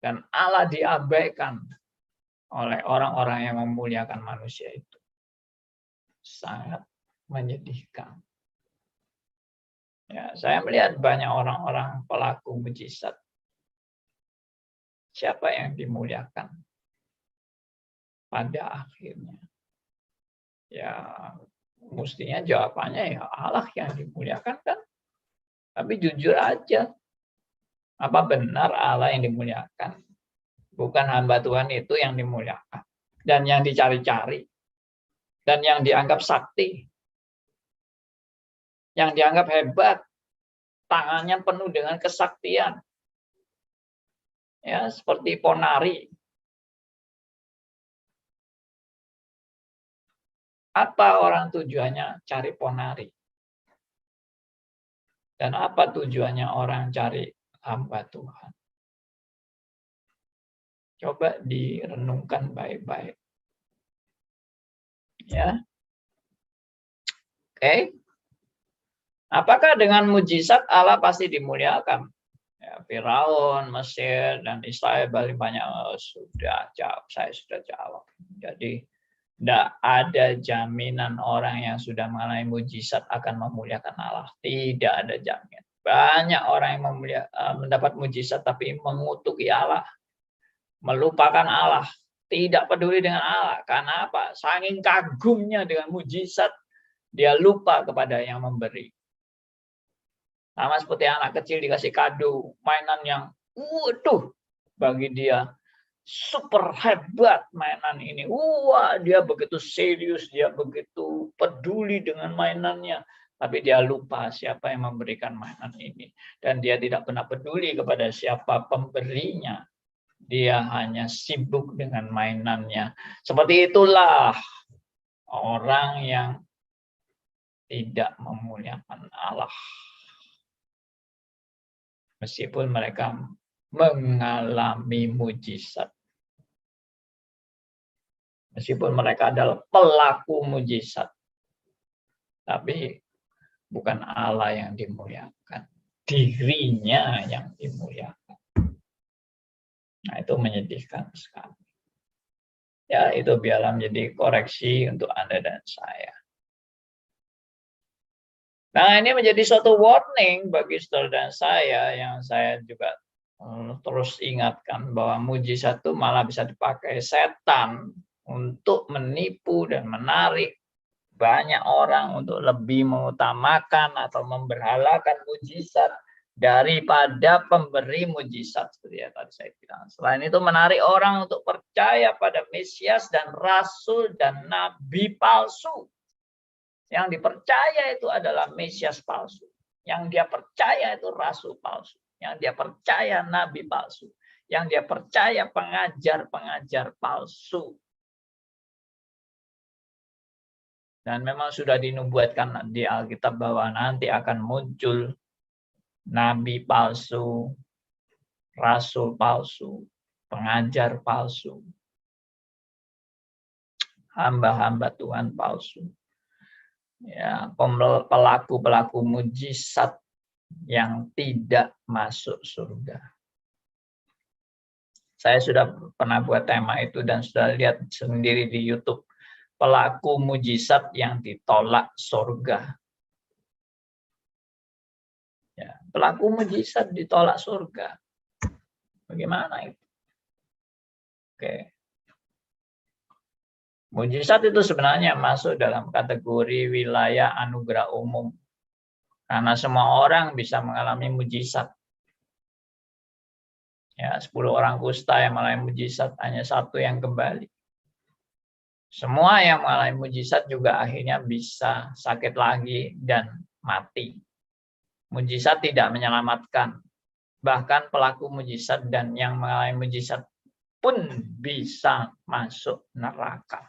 dan Allah diabaikan oleh orang-orang yang memuliakan manusia itu. Sangat menyedihkan. Ya, saya melihat banyak orang-orang pelaku mujizat. Siapa yang dimuliakan pada akhirnya? Ya, mestinya jawabannya ya Allah yang dimuliakan kan? Tapi jujur aja, apa benar Allah yang dimuliakan? Bukan hamba Tuhan itu yang dimuliakan. Dan yang dicari-cari. Dan yang dianggap sakti. Yang dianggap hebat, tangannya penuh dengan kesaktian. Ya, seperti Ponari. Apa orang tujuannya cari Ponari? Dan apa tujuannya orang cari hamba Tuhan? Coba direnungkan baik-baik. Ya. Oke. Apakah dengan mujizat Allah pasti dimuliakan? Ya, Firaun, Mesir, dan Israel paling banyak sudah jawab. Saya sudah jawab. Jadi Tidak ada jaminan orang yang sudah mengalami mujizat akan memuliakan Allah. Tidak ada jaminan. Banyak orang yang mendapat mujizat tapi mengutuki Allah, melupakan Allah, tidak peduli dengan Allah. Karena apa? Saking kagumnya dengan mujizat, dia lupa kepada yang memberi. Sama seperti anak kecil dikasih kado, mainan yang waduh, bagi dia super hebat mainan ini. Wah, dia begitu serius, dia begitu peduli dengan mainannya. Tapi dia lupa siapa yang memberikan mainan ini. Dan dia tidak pernah peduli kepada siapa pemberinya. Dia hanya sibuk dengan mainannya. Seperti itulah orang yang tidak memuliakan Allah. Meskipun mereka mengalami mujizat. Meskipun mereka adalah pelaku mujizat. Tapi bukan Allah yang dimuliakan. Dirinya yang dimuliakan. Nah, itu menyedihkan sekali. Ya, itu biarlah menjadi koreksi untuk Anda dan saya. Nah, ini menjadi suatu warning bagi saudara dan saya yang saya juga terus ingatkan bahwa mujizat itu malah bisa dipakai setan untuk menipu dan menarik banyak orang untuk lebih mengutamakan atau memberhalakan mujizat daripada pemberi mujizat, seperti yang tadi saya bilang. Selain itu menarik orang untuk percaya pada Mesias dan Rasul dan Nabi palsu. Yang dipercaya itu adalah Mesias palsu. Yang dia percaya itu Rasul palsu. Yang dia percaya Nabi palsu. Yang dia percaya pengajar-pengajar palsu. Dan memang sudah dinubuatkan di Alkitab bahwa nanti akan muncul nabi palsu, rasul palsu, pengajar palsu, hamba-hamba Tuhan palsu. Ya, pelaku-pelaku mujizat yang tidak masuk surga. Saya sudah pernah buat tema itu dan sudah lihat sendiri di YouTube. Pelaku mujizat yang ditolak surga. Ya, pelaku mujizat ditolak surga. Bagaimana itu? Oke. Mujizat itu sebenarnya masuk dalam kategori wilayah anugerah umum. Karena semua orang bisa mengalami mujizat. Ya, 10 orang kusta yang mengalami mujizat, hanya 1 yang kembali. Semua yang mengalami mujizat juga akhirnya bisa sakit lagi dan mati. Mujizat tidak menyelamatkan. Bahkan pelaku mujizat dan yang mengalami mujizat pun bisa masuk neraka.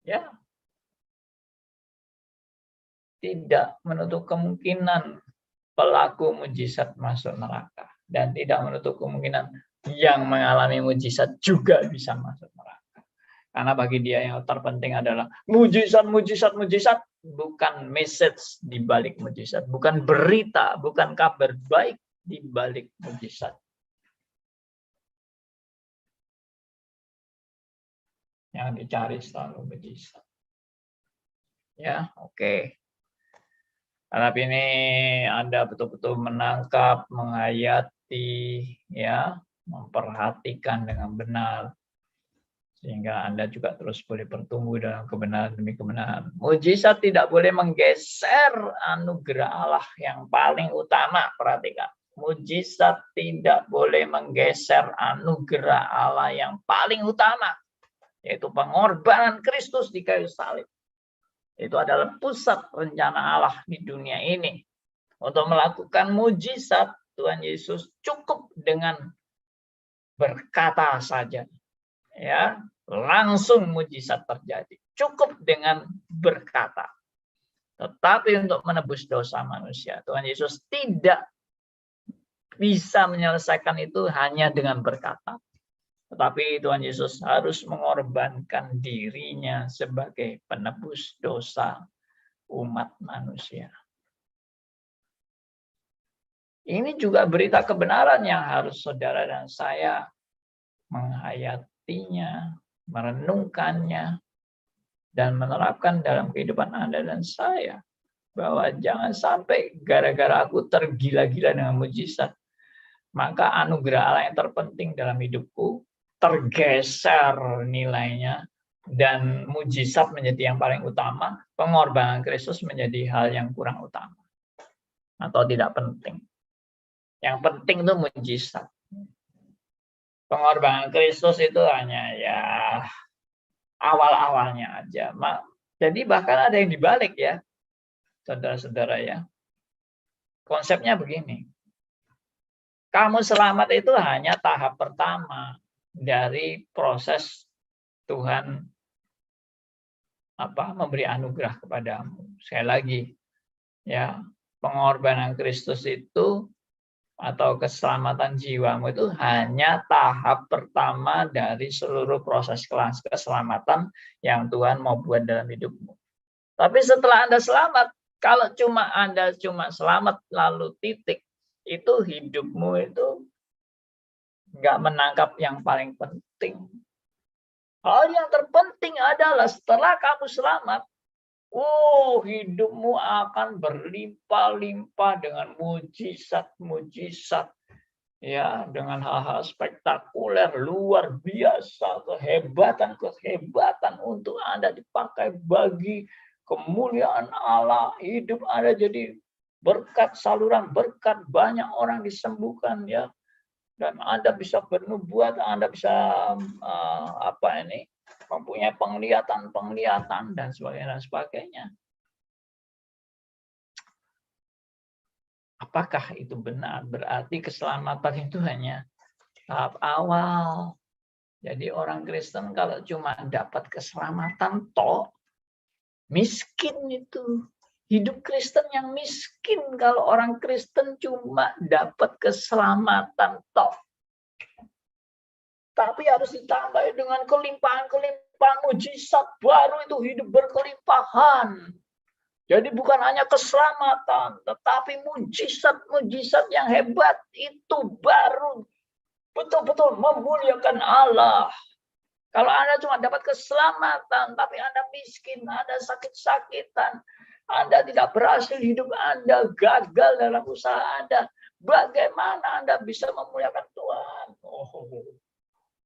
Ya. Tidak menutup kemungkinan pelaku mujizat masuk neraka. Dan tidak menutup kemungkinan yang mengalami mujizat juga bisa masuk neraka. Karena bagi dia yang terpenting adalah mujizat, mujizat, mujizat. Bukan message di balik mujizat. Bukan berita, bukan kabar baik di balik mujizat. Yang dicari selalu mujizat. Ya, oke. Harap ini Anda betul-betul menangkap, menghayati, ya, memperhatikan dengan benar. Sehingga Anda juga terus boleh bertumbuh dalam kebenaran demi kebenaran. Mujizat tidak boleh menggeser anugerah Allah yang paling utama. Perhatikan. Mujizat tidak boleh menggeser anugerah Allah yang paling utama. Yaitu pengorbanan Kristus di kayu salib. Itu adalah pusat rencana Allah di dunia ini. Untuk melakukan mujizat, Tuhan Yesus cukup dengan berkata saja. Ya, langsung mujizat terjadi. Cukup dengan berkata. Tetapi untuk menebus dosa manusia, Tuhan Yesus tidak bisa menyelesaikan itu hanya dengan berkata. Tetapi Tuhan Yesus harus mengorbankan dirinya sebagai penebus dosa umat manusia. Ini juga berita kebenaran yang harus saudara dan saya menghayatinya, merenungkannya, dan menerapkan dalam kehidupan Anda dan saya. Bahwa jangan sampai gara-gara aku tergila-gila dengan mujizat, maka anugerah Allah yang terpenting dalam hidupku tergeser nilainya, dan mujizat menjadi yang paling utama, pengorbanan Kristus menjadi hal yang kurang utama atau tidak penting. Yang penting itu mujizat. Pengorbanan Kristus itu hanya ya awal-awalnya aja. Jadi bahkan ada yang dibalik ya, saudara-saudara ya. Konsepnya begini. Kamu selamat itu hanya tahap pertama dari proses Tuhan memberi anugerah kepadamu. Sekali lagi, ya, pengorbanan Kristus itu atau keselamatan jiwamu itu hanya tahap pertama dari seluruh proses keselamatan yang Tuhan mau buat dalam hidupmu. Tapi setelah Anda selamat, kalau Anda cuma selamat lalu titik, itu hidupmu itu nggak menangkap yang paling penting. Hal yang terpenting adalah setelah kamu selamat, hidupmu akan berlimpah-limpah dengan mujizat-mujizat, ya, dengan hal-hal spektakuler, luar biasa, kehebatan-kehebatan untuk Anda dipakai bagi kemuliaan Allah. Hidup Anda jadi berkat, saluran berkat, banyak orang disembuhkan, ya. Dan Anda bisa bernubuat, Anda bisa mempunyai penglihatan dan sebagainya. Apakah itu benar? Berarti keselamatan itu hanya tahap awal. Jadi orang Kristen kalau cuma dapat keselamatan miskin itu. Hidup Kristen yang miskin kalau orang Kristen cuma dapat keselamatan Tapi harus ditambah dengan kelimpahan mujizat, baru itu hidup berkelimpahan. Jadi bukan hanya keselamatan, tetapi mujizat yang hebat itu baru betul-betul memuliakan Allah. Kalau Anda cuma dapat keselamatan, tapi Anda miskin, Anda sakit-sakitan, Anda tidak berhasil, hidup Anda gagal dalam usaha Anda, bagaimana Anda bisa memuliakan Tuhan?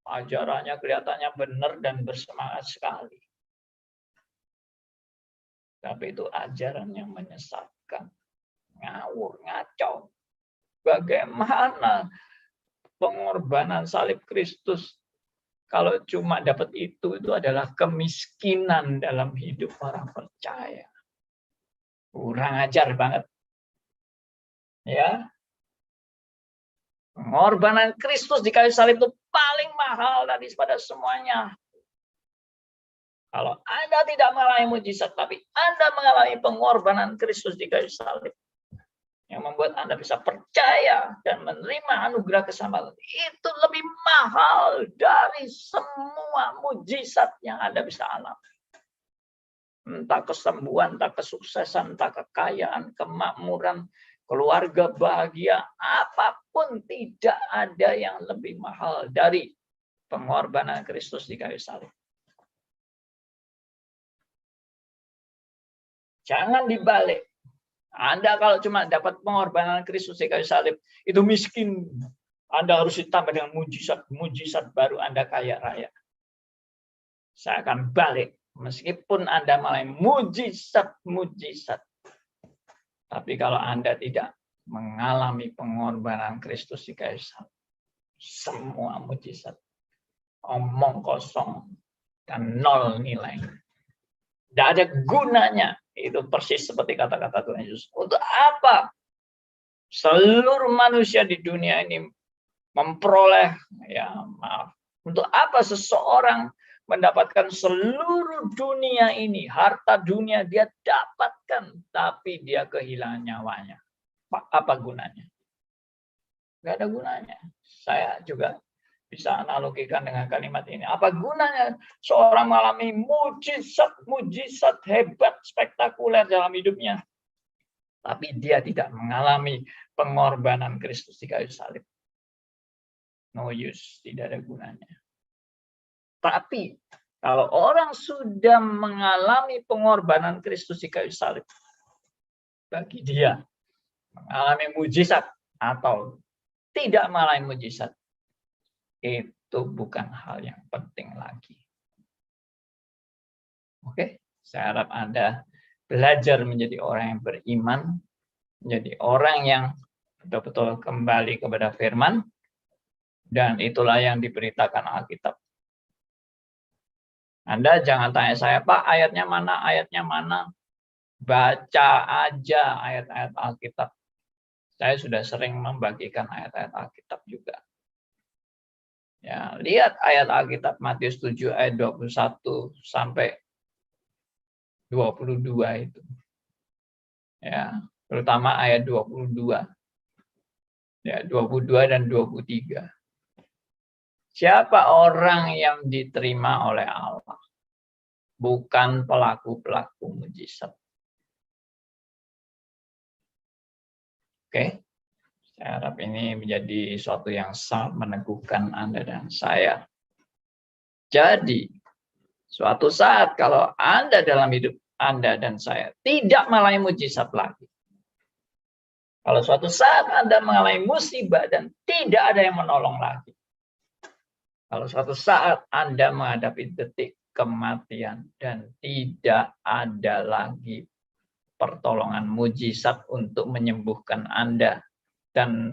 Ajarannya kelihatannya benar dan bersemangat sekali. Tapi itu ajaran yang menyesatkan, ngawur, ngacau. Bagaimana pengorbanan salib Kristus kalau cuma dapat itu adalah kemiskinan dalam hidup orang percaya. Kurang ajar banget. Ya. Pengorbanan Kristus di kayu salib itu paling mahal daripada semuanya. Kalau Anda tidak mengalami mujizat, tapi Anda mengalami pengorbanan Kristus di kayu salib, yang membuat Anda bisa percaya dan menerima anugerah keselamatan, itu lebih mahal dari semua mujizat yang Anda bisa alami. Entah kesembuhan, entah kesuksesan, entah kekayaan, kemakmuran, keluarga bahagia, apapun, tidak ada yang lebih mahal dari pengorbanan Kristus di kayu salib. Jangan dibalik. Anda kalau cuma dapat pengorbanan Kristus di kayu salib, itu miskin. Anda harus ditambah dengan mujizat baru Anda kaya raya. Saya akan balik. Meskipun Anda mulai mujizat. Tapi kalau Anda tidak mengalami pengorbanan Kristus di kayu salib, semua mujizat omong kosong dan nol nilai. Tidak ada gunanya. Itu persis seperti kata-kata Tuhan Yesus. Untuk apa seluruh manusia di dunia ini memperoleh, untuk apa seseorang mendapatkan seluruh dunia ini, harta dunia dia dapatkan, tapi dia kehilangan nyawanya. Apa gunanya? Nggak ada gunanya. Saya juga bisa analogikan dengan kalimat ini. Apa gunanya seorang mengalami mujizat hebat, spektakuler dalam hidupnya, tapi dia tidak mengalami pengorbanan Kristus di kayu salib? No use, tidak ada gunanya. Tapi Kalau orang sudah mengalami pengorbanan Kristus di kayu salib, bagi dia mengalami mujizat atau tidak mengalami mujizat, itu bukan hal yang penting lagi. Oke, saya harap Anda belajar menjadi orang yang beriman, menjadi orang yang betul-betul kembali kepada firman, dan itulah yang diberitakan Alkitab. Anda jangan tanya saya, Pak, ayatnya mana, ayatnya mana. Baca aja ayat-ayat Alkitab. Saya sudah sering membagikan ayat-ayat Alkitab juga. Ya, lihat ayat Alkitab Matius 7 ayat 21 sampai 22 itu. Ya, terutama ayat 22. Ya, 22 dan 23. Siapa orang yang diterima oleh Allah? Bukan pelaku-pelaku mujizat. Oke, saya harap ini menjadi suatu yang sangat meneguhkan Anda dan saya. Jadi, suatu saat kalau Anda dalam hidup Anda dan saya tidak mengalami mujizat lagi. Kalau suatu saat Anda mengalami musibah dan tidak ada yang menolong lagi. Kalau suatu saat Anda menghadapi detik kematian dan tidak ada lagi pertolongan mujizat untuk menyembuhkan Anda dan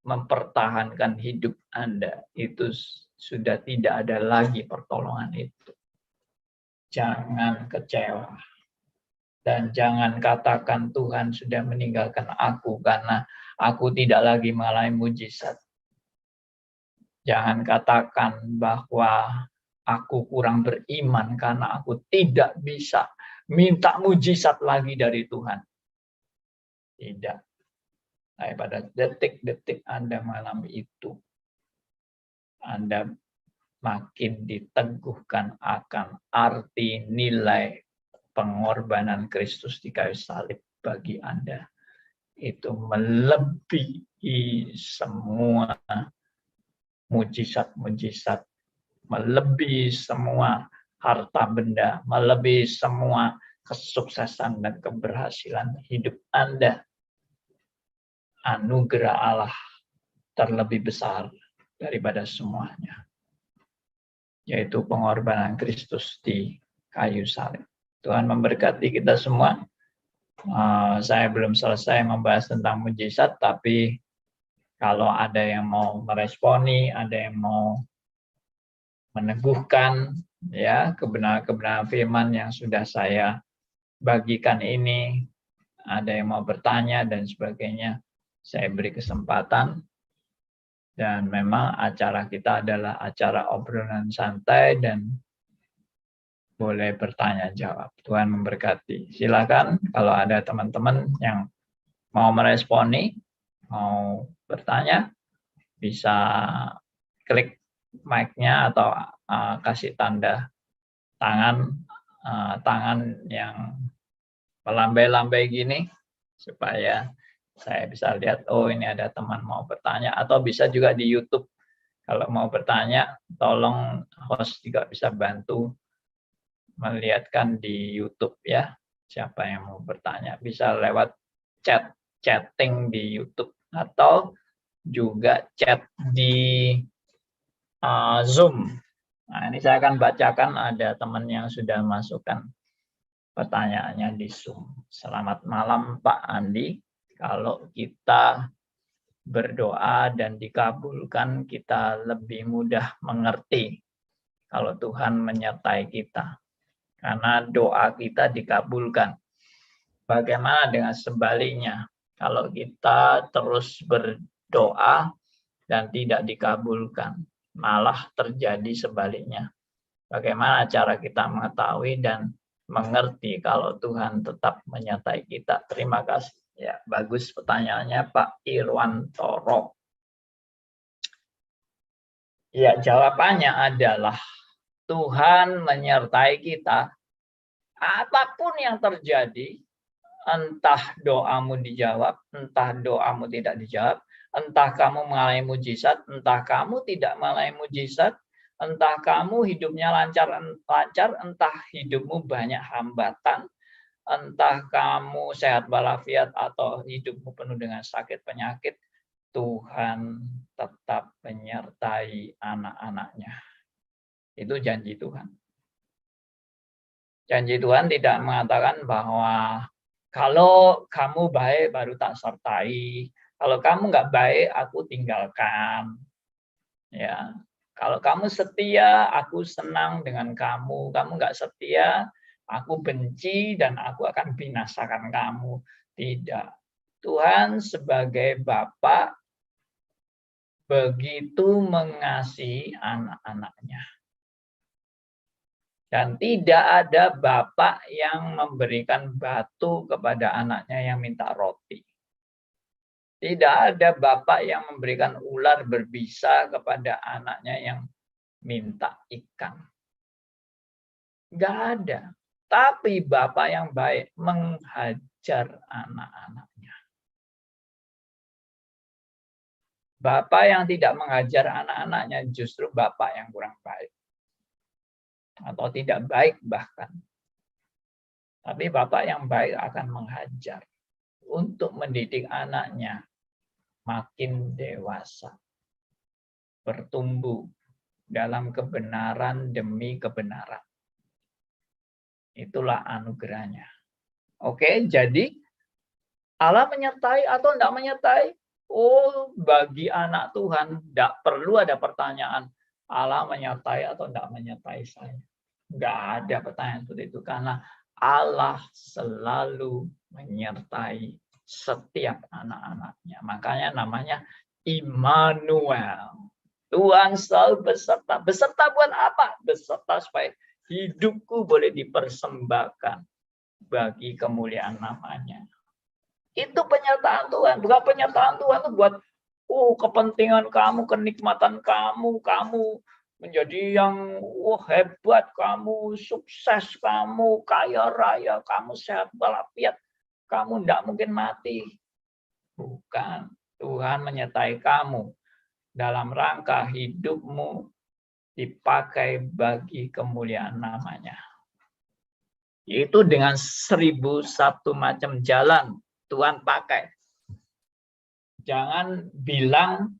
mempertahankan hidup Anda, itu sudah tidak ada lagi pertolongan itu. Jangan kecewa. Dan jangan katakan Tuhan sudah meninggalkan aku karena aku tidak lagi mengalami mujizat. Jangan katakan bahwa aku kurang beriman karena aku tidak bisa minta mujizat lagi dari Tuhan. Tidak. Nah, pada detik-detik Anda mengalami itu, Anda makin diteguhkan akan arti nilai pengorbanan Kristus di kayu salib bagi Anda. Itu melebihi semua mujizat-mujizat, melebihi semua harta benda, melebihi semua kesuksesan dan keberhasilan hidup Anda. Anugerah Allah terlebih besar daripada semuanya, yaitu pengorbanan Kristus di kayu salib. Tuhan memberkati kita semua. Saya belum selesai membahas tentang mujizat, tapi kalau ada yang mau meresponi, ada yang mau meneguhkan ya kebenaran-kebenaran firman yang sudah saya bagikan ini, ada yang mau bertanya dan sebagainya, saya beri kesempatan. Dan memang acara kita adalah acara obrolan santai dan boleh bertanya jawab. Tuhan memberkati. Silakan kalau ada teman-teman yang mau meresponi, mau bertanya, bisa klik mic-nya atau kasih tanda tangan yang melambai-lambai gini supaya saya bisa lihat, oh ini ada teman mau bertanya, atau bisa juga di YouTube. Kalau mau bertanya, tolong host juga bisa bantu melihatkan di YouTube ya. Siapa yang mau bertanya bisa lewat chatting di YouTube atau juga chat di Zoom. Nah, ini saya akan bacakan, ada teman yang sudah masukkan pertanyaannya di Zoom. Selamat malam Pak Andi. Kalau kita berdoa dan dikabulkan, kita lebih mudah mengerti kalau Tuhan menyertai kita. Karena doa kita dikabulkan. Bagaimana dengan sebaliknya? Kalau kita terus berdoa dan tidak dikabulkan, malah terjadi sebaliknya. Bagaimana cara kita mengetahui dan mengerti kalau Tuhan tetap menyertai kita? Terima kasih. Ya, bagus pertanyaannya Pak Irwantoro. Ya, jawabannya adalah Tuhan menyertai kita. Apapun yang terjadi, entah doamu dijawab, entah doamu tidak dijawab, entah kamu mengalami mujizat, entah kamu tidak mengalami mujizat, Entah kamu hidupnya lancar, entah hidupmu banyak hambatan, entah kamu sehat walafiat atau hidupmu penuh dengan sakit penyakit, Tuhan tetap menyertai anak-anaknya. Itu janji Tuhan. Janji Tuhan tidak mengatakan bahwa kalau kamu baik baru tak sertai, kalau kamu nggak baik aku tinggalkan. Ya, kalau kamu setia, aku senang dengan kamu. Kamu nggak setia, aku benci dan aku akan binasakan kamu. Tidak. Tuhan sebagai Bapa begitu mengasihi anak-anaknya. Dan tidak ada bapak yang memberikan batu kepada anaknya yang minta roti. Tidak ada bapak yang memberikan ular berbisa kepada anaknya yang minta ikan. Nggak ada. Tapi bapak yang baik menghajar anak-anaknya. Bapak yang tidak mengajar anak-anaknya justru bapak yang kurang baik. Atau tidak baik bahkan. Tapi bapak yang baik akan menghajar untuk mendidik anaknya makin dewasa, bertumbuh dalam kebenaran demi kebenaran. Itulah anugerahnya. Oke, jadi Allah menyertai atau tidak menyertai? Oh, bagi anak Tuhan tidak perlu ada pertanyaan Allah menyertai atau tidak menyertai saya. Nggak ada pertanyaan seperti itu karena Allah selalu menyertai setiap anak-anaknya. Makanya namanya Immanuel. Tuhan selalu beserta. Beserta buat apa? Beserta supaya hidupku boleh dipersembahkan bagi kemuliaan namanya. Itu penyertaan Tuhan. Bukan penyertaan Tuhan itu buat kepentingan kamu, kenikmatan kamu, kamu menjadi yang hebat, kamu sukses, kamu kaya raya, kamu sehat walafiat, kamu tidak mungkin mati. Bukan. Tuhan menyertai kamu dalam rangka hidupmu dipakai bagi kemuliaan namanya. Itu dengan 1001 macam jalan Tuhan pakai. Jangan bilang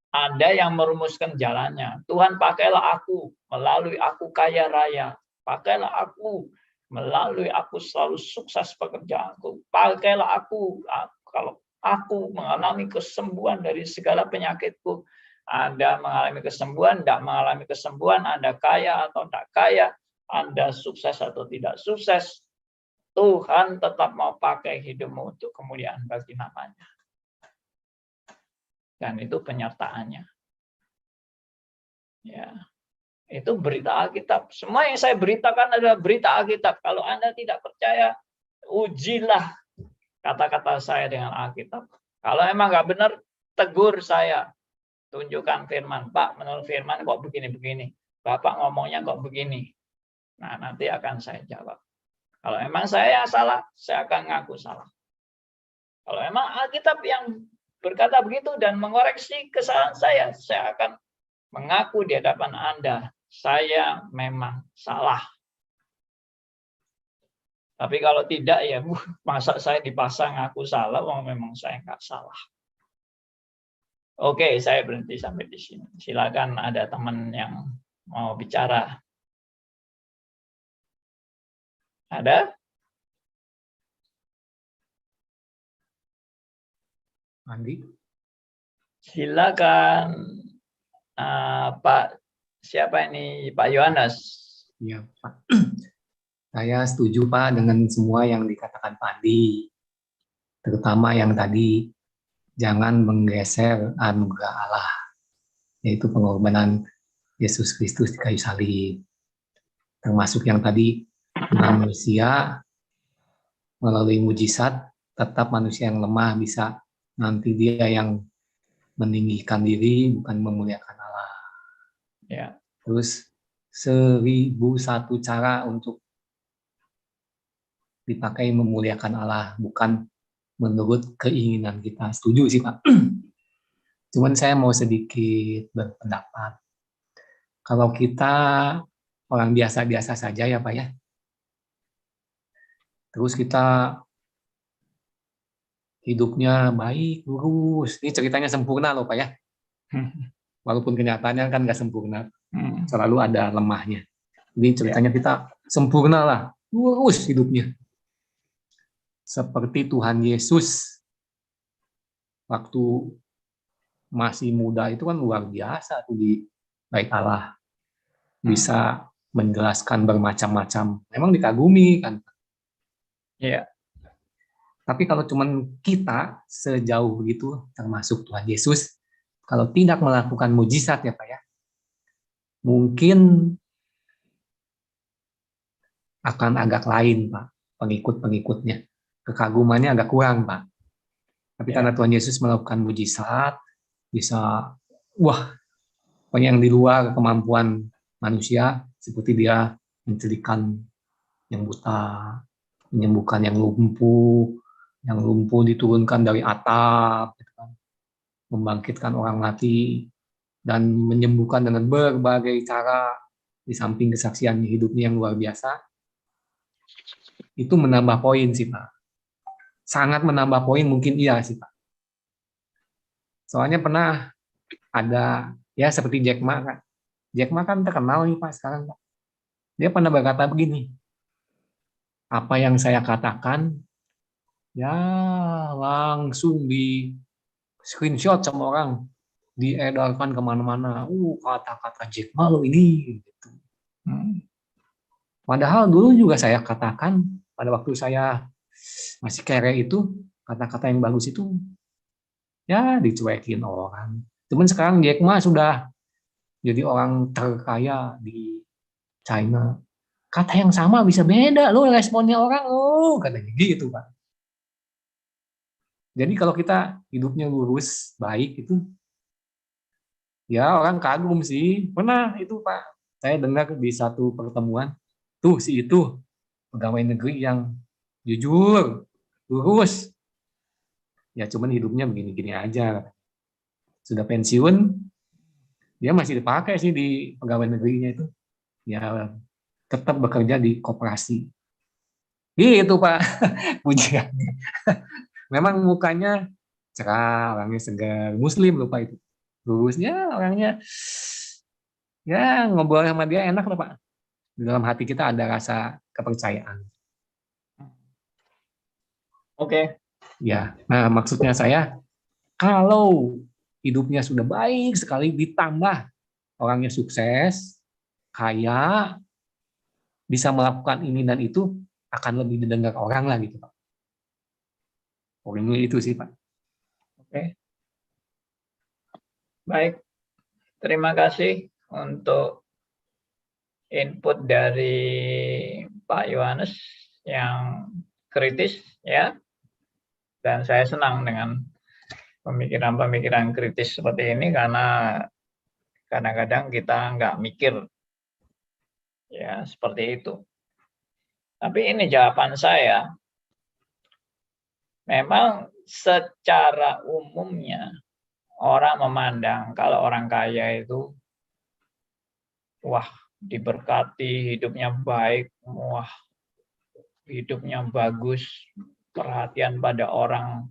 ada yang merumuskan jalannya. Tuhan pakailah aku, melalui aku kaya raya. Pakailah aku, melalui aku selalu sukses pekerjaanku. Pakailah aku, kalau aku mengalami kesembuhan dari segala penyakitku. Anda mengalami kesembuhan, tidak mengalami kesembuhan, Anda kaya atau tidak kaya, Anda sukses atau tidak sukses, Tuhan tetap mau pakai hidupmu untuk kemuliaan bagi namanya. Dan itu penyertaannya. Ya, itu berita Alkitab. Semua yang saya beritakan adalah berita Alkitab. Kalau Anda tidak percaya, ujilah kata-kata saya dengan Alkitab. Kalau emang nggak benar, tegur saya. Tunjukkan firman. Pak, menurut firman kok begini-begini. Bapak ngomongnya kok begini. Nah, nanti akan saya jawab. Kalau emang saya salah, saya akan ngaku salah. Kalau emang Alkitab yang berkata begitu dan mengoreksi kesalahan saya akan mengaku di hadapan Anda, saya memang salah. Tapi kalau tidak, ya masa saya dipasang ngaku salah, memang saya nggak salah. Oke, saya berhenti sampai di sini. Silakan ada teman yang mau bicara. Ada? Andi? Silakan, Pak. Siapa ini? Pak Yohanes. Ya, Pak. Saya setuju, Pak, dengan semua yang dikatakan Pak Andi. Terutama yang tadi, jangan menggeser anugerah Allah, yaitu pengorbanan Yesus Kristus di kayu salib. Termasuk yang tadi, manusia melalui mujizat, tetap manusia yang lemah bisa nanti dia yang meninggikan diri, bukan memuliakan Allah. Ya. Terus 1001 cara untuk dipakai memuliakan Allah, bukan menurut keinginan kita. Setuju sih, Pak. Cuman saya mau sedikit berpendapat. Kalau kita orang biasa-biasa saja ya Pak ya, terus kita hidupnya baik, lurus, ini ceritanya sempurna loh Pak ya, walaupun kenyataannya kan nggak sempurna, selalu ada lemahnya. Ini ceritanya kita sempurna lah, lurus hidupnya. Seperti Tuhan Yesus waktu masih muda itu kan luar biasa tuh di bait Allah, bisa menjelaskan bermacam-macam, memang dikagumi kan. Iya. Tapi kalau cuman kita sejauh begitu, termasuk Tuhan Yesus, kalau tidak melakukan mujizat ya Pak ya, mungkin akan agak lain Pak, pengikut-pengikutnya. Kekagumannya agak kurang Pak. Tapi karena Tuhan Yesus melakukan mujizat, bisa, wah, pokoknya yang di luar kemampuan manusia, seperti dia menculikan yang buta, menyembuhkan yang lumpuh diturunkan dari atap, gitu kan, membangkitkan orang mati, dan menyembuhkan dengan berbagai cara, di samping kesaksian hidupnya yang luar biasa, itu menambah poin sih Pak. Sangat menambah poin mungkin iya sih Pak. Soalnya pernah ada, ya seperti Jack Ma kan. Jack Ma kan terkenal nih Pak sekarang Pak. Dia pernah berkata begini, apa yang saya katakan, ya langsung di screenshot sama orang, diedarkan kemana-mana. Kata-kata Jack Ma lo ini. Gitu. Padahal dulu juga saya katakan, pada waktu saya masih kere itu, kata-kata yang bagus itu, ya dicuekin orang. Cuman sekarang Jack Ma sudah jadi orang terkaya di China. Kata yang sama bisa beda loh responnya orang loh, katanya gitu Pak. Jadi kalau kita hidupnya lurus, baik itu, ya orang kagum sih. Pernah itu Pak, saya dengar di satu pertemuan, tuh si itu pegawai negeri yang jujur, lurus. Ya cuman hidupnya begini-gini aja. Sudah pensiun, dia masih dipakai sih di pegawai negerinya itu. Ya tetap bekerja di koperasi. Gitu Pak, pujiannya. Memang mukanya cerah, orangnya segar, muslim lupa itu. Lurusnya orangnya, ya ngobrol sama dia enak loh Pak. Di dalam hati kita ada rasa kepercayaan. Oke. Ya, nah maksudnya saya, kalau hidupnya sudah baik sekali, ditambah orangnya sukses, kaya, bisa melakukan ini dan itu, akan lebih didengar orang lah gitu Pak. Poinnya itu sih Pak. Oke. Baik. Terima kasih untuk input dari Pak Yohanes yang kritis ya. Dan saya senang dengan pemikiran-pemikiran kritis seperti ini karena kadang-kadang kita nggak mikir ya seperti itu. Tapi ini jawaban saya. Memang secara umumnya orang memandang kalau orang kaya itu wah diberkati, hidupnya baik, wah hidupnya bagus, perhatian pada orang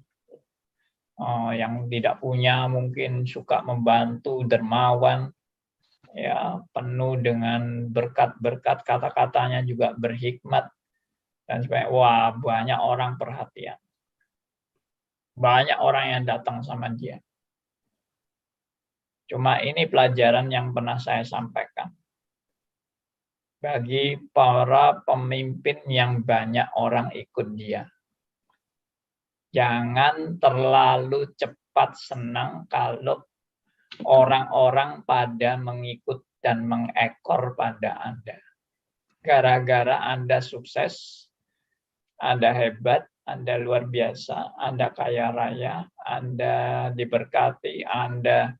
yang tidak punya, mungkin suka membantu, dermawan, ya penuh dengan berkat-berkat, kata-katanya juga berhikmat, dan sebagainya. Wah banyak orang perhatian, banyak orang yang datang sama dia. Cuma ini pelajaran yang pernah saya sampaikan. Bagi para pemimpin yang banyak orang ikut dia. Jangan terlalu cepat senang kalau orang-orang pada mengikut dan mengekor pada Anda. Gara-gara Anda sukses, Anda hebat, Anda luar biasa, Anda kaya raya, Anda diberkati, Anda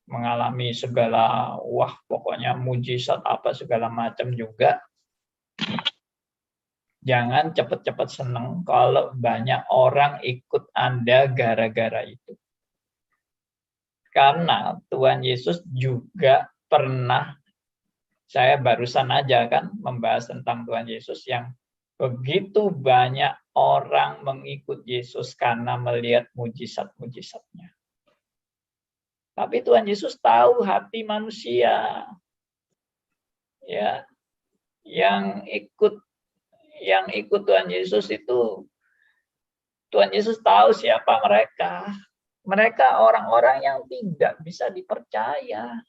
mengalami segala, wah pokoknya mujizat apa segala macam juga. Jangan cepat-cepat senang kalau banyak orang ikut Anda gara-gara itu. Karena Tuhan Yesus juga pernah Saya barusan aja kan membahas tentang Tuhan Yesus yang begitu banyak orang mengikut Yesus karena melihat mujizat-mujizatnya. Tapi Tuhan Yesus tahu hati manusia. Ya, yang ikut Tuhan Yesus itu, Tuhan Yesus tahu siapa mereka. Mereka orang-orang yang tidak bisa dipercaya.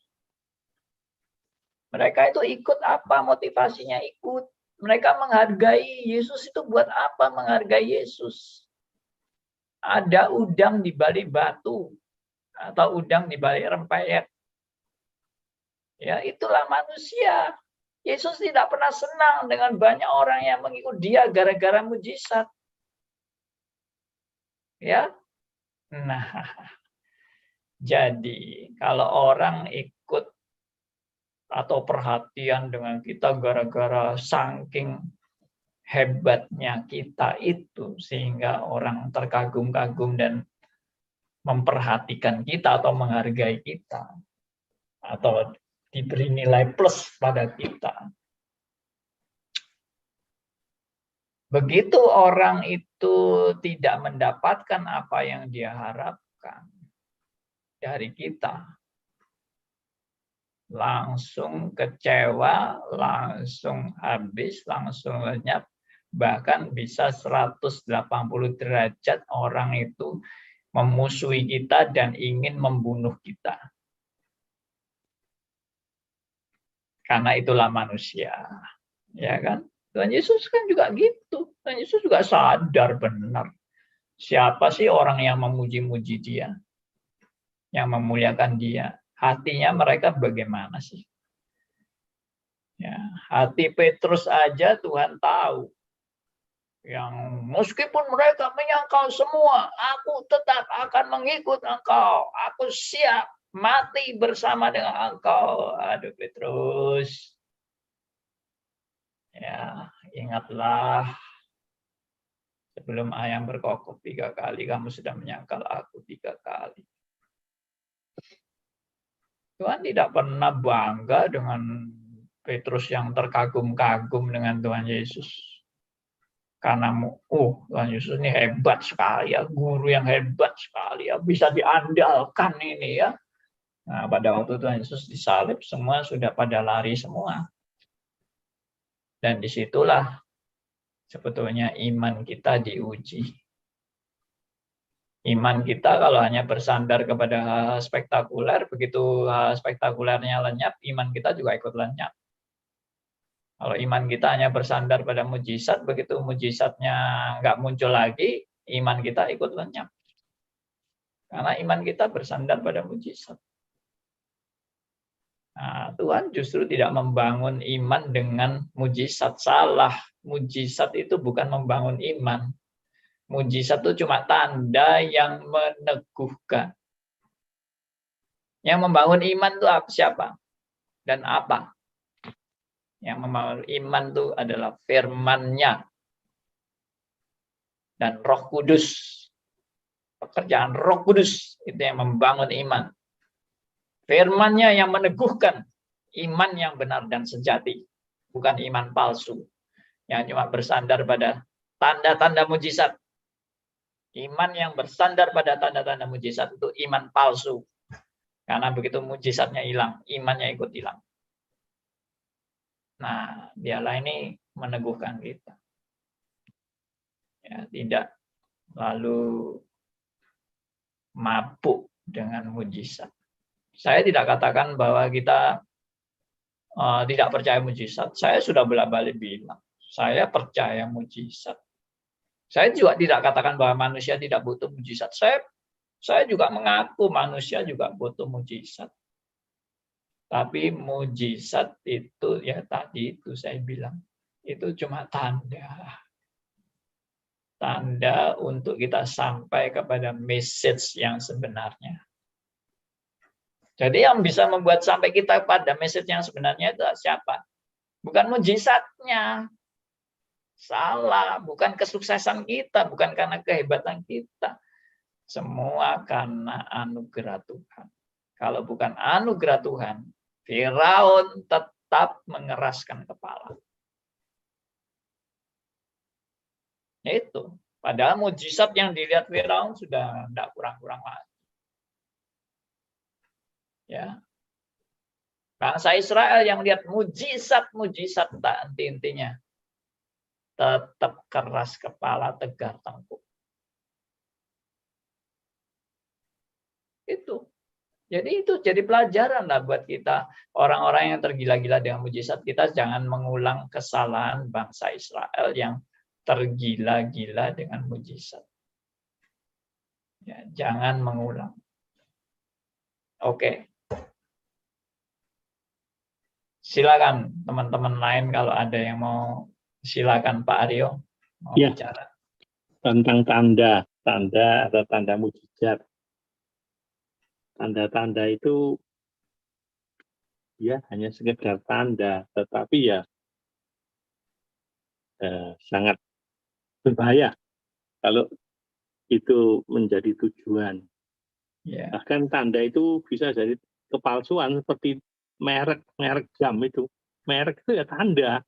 Mereka itu ikut apa motivasinya ikut? Mereka menghargai Yesus itu buat apa menghargai Yesus? Ada udang di balik batu atau udang di balik rempeyek. Ya, itulah manusia. Yesus tidak pernah senang dengan banyak orang yang mengikut dia gara-gara mujizat. Ya. Nah, jadi kalau orang ikut atau perhatian dengan kita gara-gara saking hebatnya kita itu sehingga orang terkagum-kagum dan memperhatikan kita atau menghargai kita atau diberi nilai plus pada kita. Begitu orang itu tidak mendapatkan apa yang dia harapkan dari kita, langsung kecewa, langsung habis, langsung lenyap, bahkan bisa 180 derajat orang itu memusuhi kita dan ingin membunuh kita. Karena itulah manusia, ya kan? Tuhan Yesus kan juga gitu. Tuhan Yesus juga sadar benar. Siapa sih orang yang memuji-muji dia? Yang memuliakan dia? Hatinya mereka bagaimana sih? Ya, hati Petrus aja Tuhan tahu. Yang meskipun mereka menyangkal semua, aku tetap akan mengikut engkau. Aku siap mati bersama dengan engkau. Aduh Petrus. Ya, ingatlah sebelum ayam berkokok 3 kali, kamu sudah menyangkal aku 3 kali. Tuhan tidak pernah bangga dengan Petrus yang terkagum-kagum dengan Tuhan Yesus. Karena Tuhan Yesus ini hebat sekali ya, guru yang hebat sekali ya, bisa diandalkan ini ya. Nah, pada waktu Tuhan Yesus disalib, semua sudah pada lari semua. Dan disitulah sebetulnya iman kita diuji. Iman kita kalau hanya bersandar kepada hal spektakuler, begitu hal spektakulernya lenyap, iman kita juga ikut lenyap. Kalau iman kita hanya bersandar pada mujizat, begitu mujizatnya nggak muncul lagi, iman kita ikut lenyap. Karena iman kita bersandar pada mujizat. Nah, Tuhan justru tidak membangun iman dengan mujizat. Salah. Mujizat itu bukan membangun iman. Mujizat itu cuma tanda yang meneguhkan. Yang membangun iman itu siapa? Dan apa? Yang membangun iman itu adalah firman-Nya dan Roh Kudus. Pekerjaan Roh Kudus itu yang membangun iman. Firman-Nya yang meneguhkan iman yang benar dan sejati, bukan iman palsu yang cuma bersandar pada tanda-tanda mujizat. Iman yang bersandar pada tanda-tanda mujizat itu iman palsu. Karena begitu mujizatnya hilang, imannya ikut hilang. Nah, dialah ini meneguhkan kita. Ya, tidak lalu mabuk dengan mujizat. Saya tidak katakan bahwa kita tidak percaya mujizat. Saya sudah bolak-balik bilang, saya percaya mujizat. Saya juga tidak katakan bahwa manusia tidak butuh mujizat. Saya juga mengaku manusia juga butuh mujizat. Tapi mujizat itu ya tadi itu saya bilang, itu cuma tanda. Tanda untuk kita sampai kepada message yang sebenarnya. Jadi yang bisa membuat sampai kita pada message yang sebenarnya itu siapa? Bukan mujizatnya. Salah, bukan kesuksesan kita, bukan karena kehebatan kita. Semua karena anugerah Tuhan. Kalau bukan anugerah Tuhan, Firaun tetap tetap mengeraskan kepala. Itu. Padahal mujizat yang dilihat Firaun sudah tidak kurang-kurang lagi. Ya. Bangsa Israel yang lihat mujizat-mujizat tak henti-hentinya. Tetap keras kepala, tegar tengkuk. Itu. Jadi itu jadi pelajaran lah buat kita. Orang-orang yang tergila-gila dengan mujizat, kita jangan mengulang kesalahan bangsa Israel yang tergila-gila dengan mujizat. Ya, jangan mengulang. Oke. Silakan teman-teman lain kalau ada yang mau, silakan Pak Aryo mau Ya. bicara. Tentang tanda atau tanda mujizat. Tanda-tanda itu ya hanya sekedar tanda, tetapi ya sangat berbahaya kalau itu menjadi tujuan. Ya. Bahkan tanda itu bisa jadi kepalsuan seperti merek jam itu. Merek itu ya tanda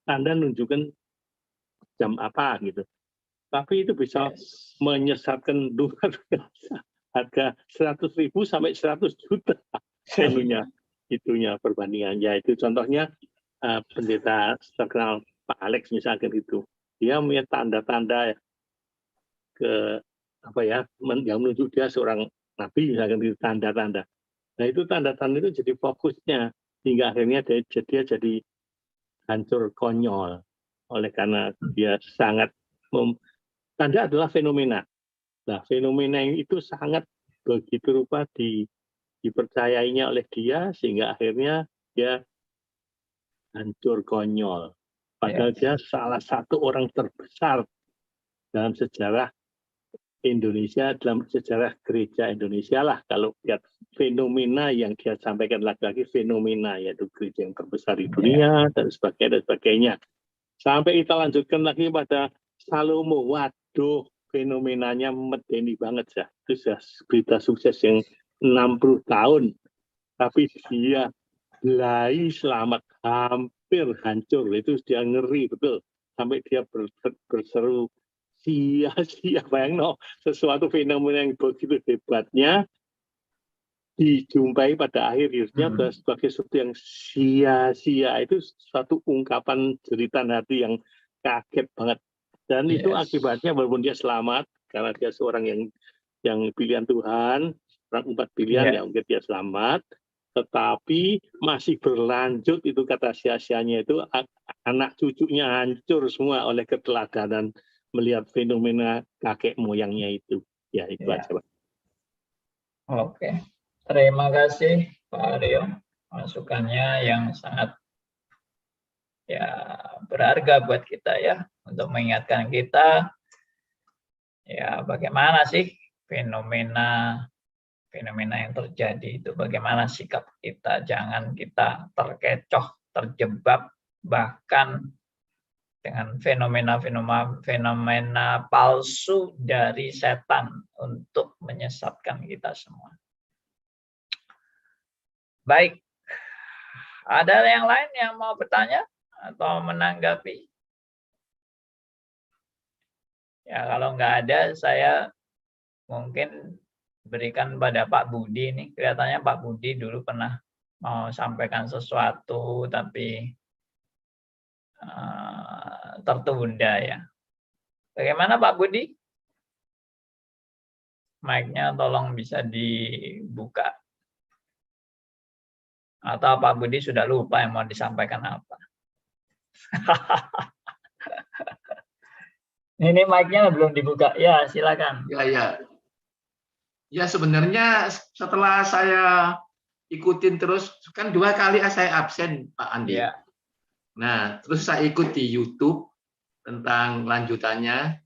menunjukkan jam apa gitu. Tapi itu bisa menyesatkan luar biasa. Harga 100.000 sampai 100 juta itunya perbandingannya. Itu contohnya pendeta terkenal Pak Alex misalkan itu. Dia punya tanda-tanda ke apa ya yang menunjuk dia seorang nabi misalkan itu tanda-tanda. Nah itu tanda-tanda itu jadi fokusnya hingga akhirnya dia jadi hancur konyol oleh karena dia sangat tanda adalah fenomena. Nah fenomena itu sangat begitu rupa dipercayainya oleh dia sehingga akhirnya dia hancur konyol. Padahal dia salah satu orang terbesar dalam sejarah Indonesia, dalam sejarah gereja Indonesia lah. Kalau lihat fenomena yang dia sampaikan lagi-lagi fenomena, yaitu gereja yang terbesar di dunia dan sebagainya. Sampai kita lanjutkan lagi pada Salomo. Waduh, fenomenanya medeni banget ya. Itu sudah berita sukses yang 60 tahun. Tapi dia belai selamat hampir hancur. Itu dia ngeri betul. Sampai dia berseru sia-sia, bayang sesuatu fenomena yang begitu hebatnya dijumpai pada akhirnya sebagai sesuatu yang sia-sia. Itu suatu ungkapan jeritan hati yang kaget banget. Dan itu akibatnya walaupun dia selamat karena dia seorang yang pilihan Tuhan, orang umat pilihan yang mungkin dia selamat, tetapi masih berlanjut itu kata sia-sianya itu anak cucunya hancur semua oleh keteladanan melihat fenomena kakek moyangnya itu. Ya, itu aja, Pak. Oke. Terima kasih Pak Aryo. Masukannya yang sangat berharga buat kita ya, untuk mengingatkan kita ya bagaimana sih fenomena yang terjadi itu, bagaimana sikap kita, jangan kita terkecoh, terjebak bahkan dengan fenomena palsu dari setan untuk menyesatkan kita semua. Baik, ada yang lain yang mau bertanya atau menanggapi? Ya kalau nggak ada, saya mungkin berikan pada Pak Budi nih. Kelihatannya Pak Budi dulu pernah mau sampaikan sesuatu tapi tertunda ya. Bagaimana Pak Budi? Mic-nya tolong bisa dibuka. Atau Pak Budi sudah lupa yang mau disampaikan apa? Ini mic-nya belum dibuka. Ya, silakan. Ya sebenarnya setelah saya ikutin terus, kan 2 kali saya absen Pak Andi. Ya. Nah, terus saya ikut di YouTube tentang lanjutannya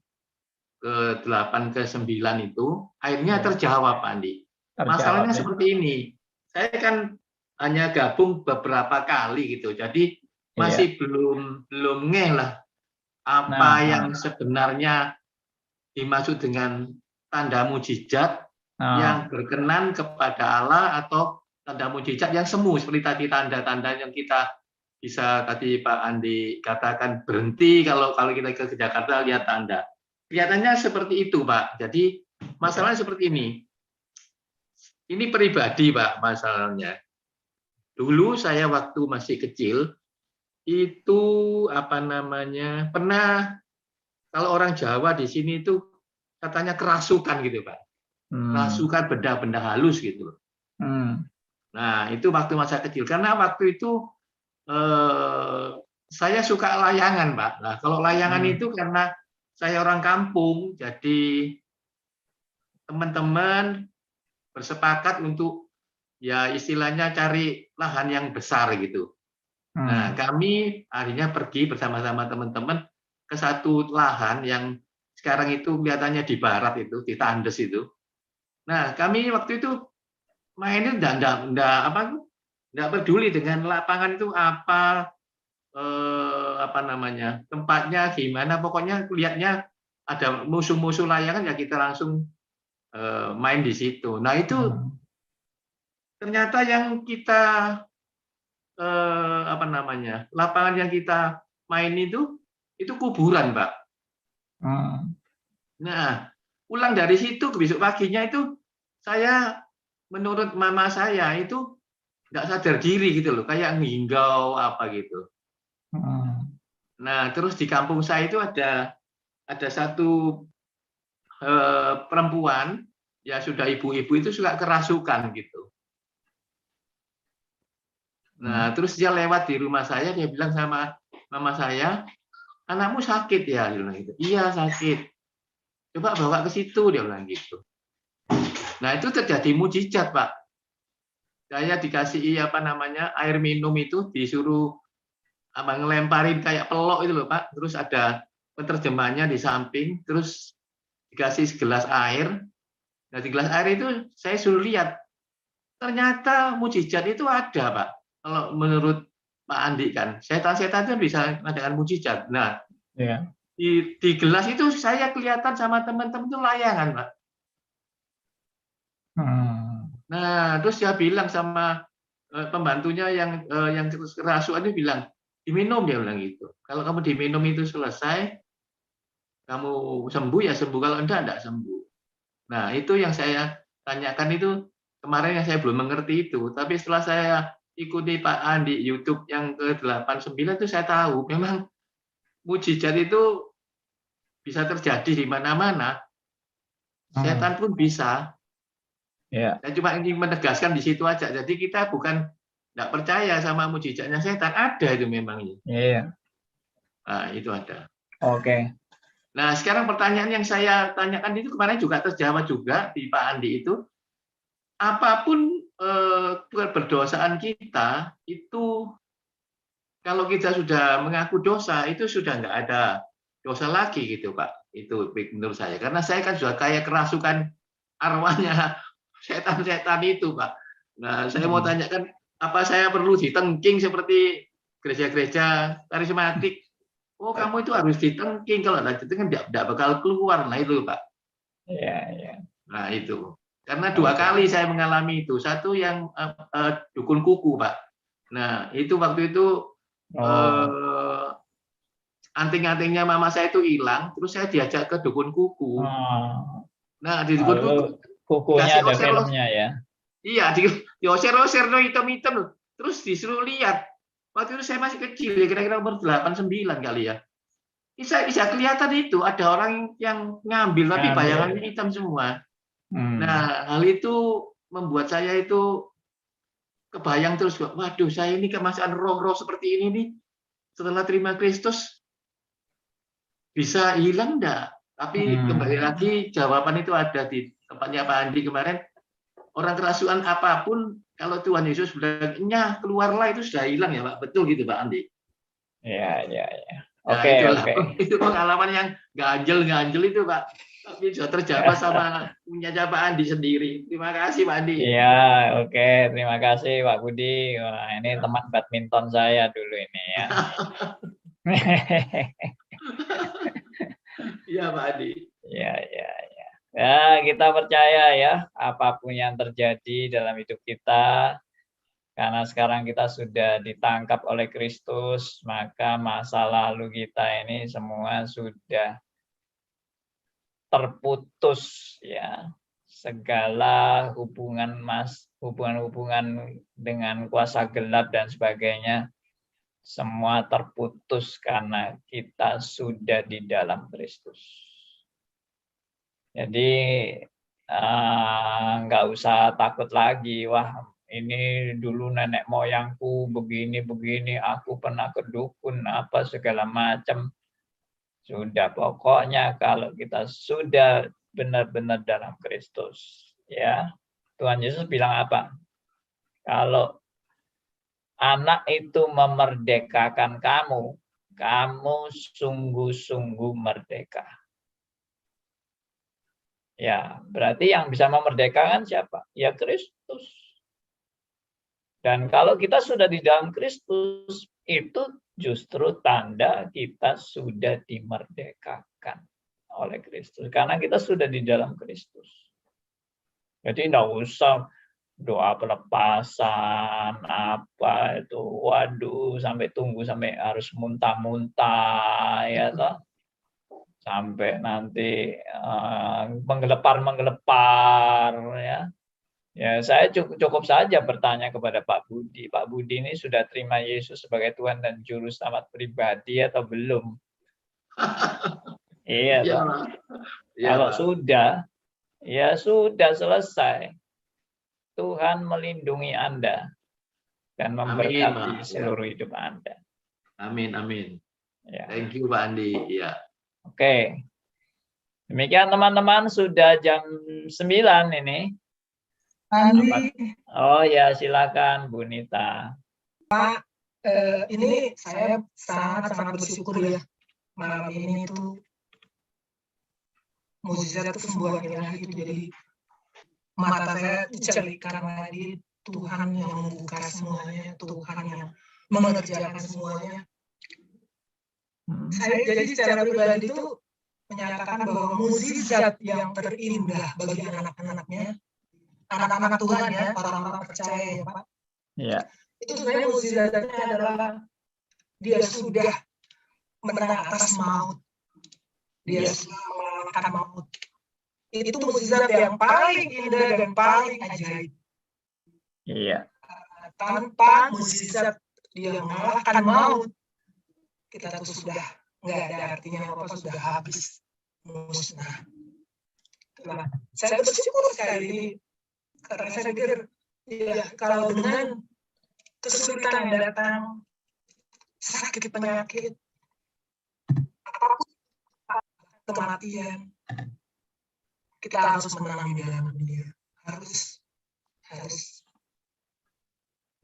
ke 8 ke 9 itu, akhirnya terjawab Pak Andi. Masalahnya seperti ini, saya kan hanya gabung beberapa kali gitu, jadi masih belum ngeh lah apa yang sebenarnya dimaksud dengan tanda mujizat yang berkenan kepada Allah atau tanda mujizat yang semu seperti tadi tanda-tanda yang kita bisa tadi Pak Andi katakan berhenti kalau kita ke Jakarta lihat tanda. Kelihatannya seperti itu, Pak. Jadi masalahnya seperti ini. Ini pribadi, Pak, masalahnya. Dulu saya waktu masih kecil itu pernah, kalau orang Jawa di sini itu katanya kerasukan gitu, Pak. Kerasukan benda-benda halus gitu. Nah, itu waktu masa kecil. Karena waktu itu saya suka layangan, Pak. Nah, kalau layangan itu karena saya orang kampung, jadi teman-teman bersepakat untuk ya istilahnya cari lahan yang besar gitu. Nah, kami akhirnya pergi bersama-sama teman-teman ke satu lahan yang sekarang itu kelihatannya di barat itu, di Tandes itu. Nah, kami waktu itu mainin enggak peduli dengan lapangan itu tempatnya gimana, pokoknya lihatnya ada musuh-musuh layangan ya kita langsung main di situ. Nah, itu ternyata yang kita lapangan yang kita main itu kuburan, Pak. Nah, pulang dari situ besok paginya itu saya menurut mama saya itu nggak sadar diri gitu loh, kayak nginggau apa gitu. Nah, terus di kampung saya itu ada satu perempuan ya sudah ibu-ibu itu suka kerasukan gitu. Nah, terus dia lewat di rumah saya, dia bilang sama mama saya, anakmu sakit ya, dia bilang gitu. Iya sakit. Coba bawa ke situ, dia bilang gitu. Nah, itu terjadi mujizat, Pak. Saya dikasih air minum itu disuruh ngelemparin kayak pelok itu loh, Pak. Terus ada penerjemahnya di samping, terus dikasih segelas air. Nah, di gelas air itu saya suruh lihat. Ternyata mujizat itu ada, Pak. Kalau menurut Pak Andi kan, setan-setan itu bisa mengadakan mujizat. Nah, di gelas itu saya kelihatan sama teman-teman itu layangan, Pak. Nah, terus dia bilang sama pembantunya yang kerasukan itu bilang, diminum, dia bilang gitu. Kalau kamu diminum itu selesai, kamu sembuh ya sembuh, kalau enggak sembuh. Nah, itu yang saya tanyakan itu kemarin yang saya belum mengerti itu, tapi setelah saya ikuti Pak Andi YouTube yang ke-89 itu saya tahu memang mujizat itu bisa terjadi di mana-mana. Setan pun bisa. Saya cuma ingin menegaskan di situ aja. Jadi kita bukan nggak percaya sama mujizatnya setan, ada itu memang. Nah, itu ada. Oke. Nah, sekarang pertanyaan yang saya tanyakan itu kemarin juga terjawab juga di Pak Andi itu, apapun berdosaan kita itu kalau kita sudah mengaku dosa itu sudah nggak ada dosa lagi gitu, Pak. Itu menurut saya. Karena saya kan sudah kayak kerasukan arwahnya setan-setan itu, Pak. Nah, saya mau tanyakan, apa saya perlu ditengking seperti gereja-gereja karismatik? Oh, kamu itu harus ditengking, kalau nggak ditengking nggak bakal keluar. Nah, itu, Pak. Iya. Nah, itu. Karena 2 kali saya mengalami itu. Satu yang dukun kuku, Pak. Nah, itu waktu itu anting-antingnya mama saya itu hilang, terus saya diajak ke dukun kuku. Nah, di dukun kuku kukunya ada filmnya ya. Iya, diosir-osir hitam-hitam. Terus disuruh lihat. Waktu itu saya masih kecil ya, kira-kira umur 8-9 kali ya. Bisa kelihatan itu ada orang yang ngambil tapi bayangannya hitam semua. Nah, hal itu membuat saya itu kebayang terus, waduh, saya ini kemasan roh-roh seperti ini nih setelah terima Kristus bisa hilang enggak? Tapi kembali lagi jawaban itu ada di tempatnya Pak Andi kemarin. Orang kerasukan apapun, kalau Tuhan Yesus bilang, keluarlah, itu sudah hilang ya, Pak. Betul gitu, Pak Andi? Iya. Oke. Itu pengalaman yang ganjel itu, Pak. Tapi sudah terjawab sama punya Pak Andi sendiri. Terima kasih, Pak Andi. Iya, oke. Terima kasih, Pak Budi. Wah, ini teman badminton saya dulu ini ya. Iya, Pak Andi. Iya. Ya, kita percaya ya, apapun yang terjadi dalam hidup kita, Karena sekarang kita sudah ditangkap oleh Kristus, maka masa lalu kita ini semua sudah terputus, ya. Segala hubungan-hubungan dengan kuasa gelap dan sebagainya semua terputus karena kita sudah di dalam Kristus. Jadi nggak usah takut lagi, wah ini dulu nenek moyangku begini, aku pernah ke dukun, apa segala macam. Sudah, pokoknya kalau kita sudah benar-benar dalam Kristus, ya. Tuhan Yesus bilang apa? Kalau anak itu memerdekakan kamu, kamu sungguh-sungguh merdeka. Ya, berarti yang bisa memerdekakan siapa? Ya Kristus. Dan kalau kita sudah di dalam Kristus, itu justru tanda kita sudah dimerdekakan oleh Kristus. Karena kita sudah di dalam Kristus. Jadi tidak usah doa pelepasan, apa itu, waduh, sampai tunggu, sampai harus muntah-muntah, ya toh. Sampai nanti menggelepar, ya. Ya, saya cukup saja bertanya kepada Pak Budi. Pak Budi ini sudah terima Yesus sebagai Tuhan dan Juru Selamat pribadi atau belum? Iya, Ya, kalau Pak. sudah, ya sudah selesai. Tuhan melindungi Anda dan memberkati seluruh hidup Anda. Amin, amin. Ya. Thank you, Pak Andi. Ya. Oke. Demikian teman-teman, sudah jam 9 ini. Andi, oh ya, silakan Bu Nita. Pak, ini saya sangat-sangat bersyukur ya, malam ini itu mukjizat sembuhan ilahi itu jadi mata saya dicelikkan lagi, Tuhan yang membuka semuanya, Tuhan yang mengerjakan semuanya. Saya jadi secara pribadi itu menyatakan bahwa mukjizat yang terindah bagi anak-anaknya, anak-anak Tuhan ya, orang-orang percaya ya Pak. Ya. Itu sebenarnya mukjizatnya adalah dia sudah menang atas maut. Dia sudah mengalahkan maut. Itu mukjizat yang paling indah dan paling ajaib. Iya. Tanpa mukjizat dia mengalahkan maut, kita tuh sudah nggak ada artinya apa, sudah habis, musnah. Itulah. Saya bersyukur sekali ini karena saya pikir ya kalau dengan kesulitan yang datang, sakit penyakit, apapun kematian, kita harus menang di dalam dia. Harus.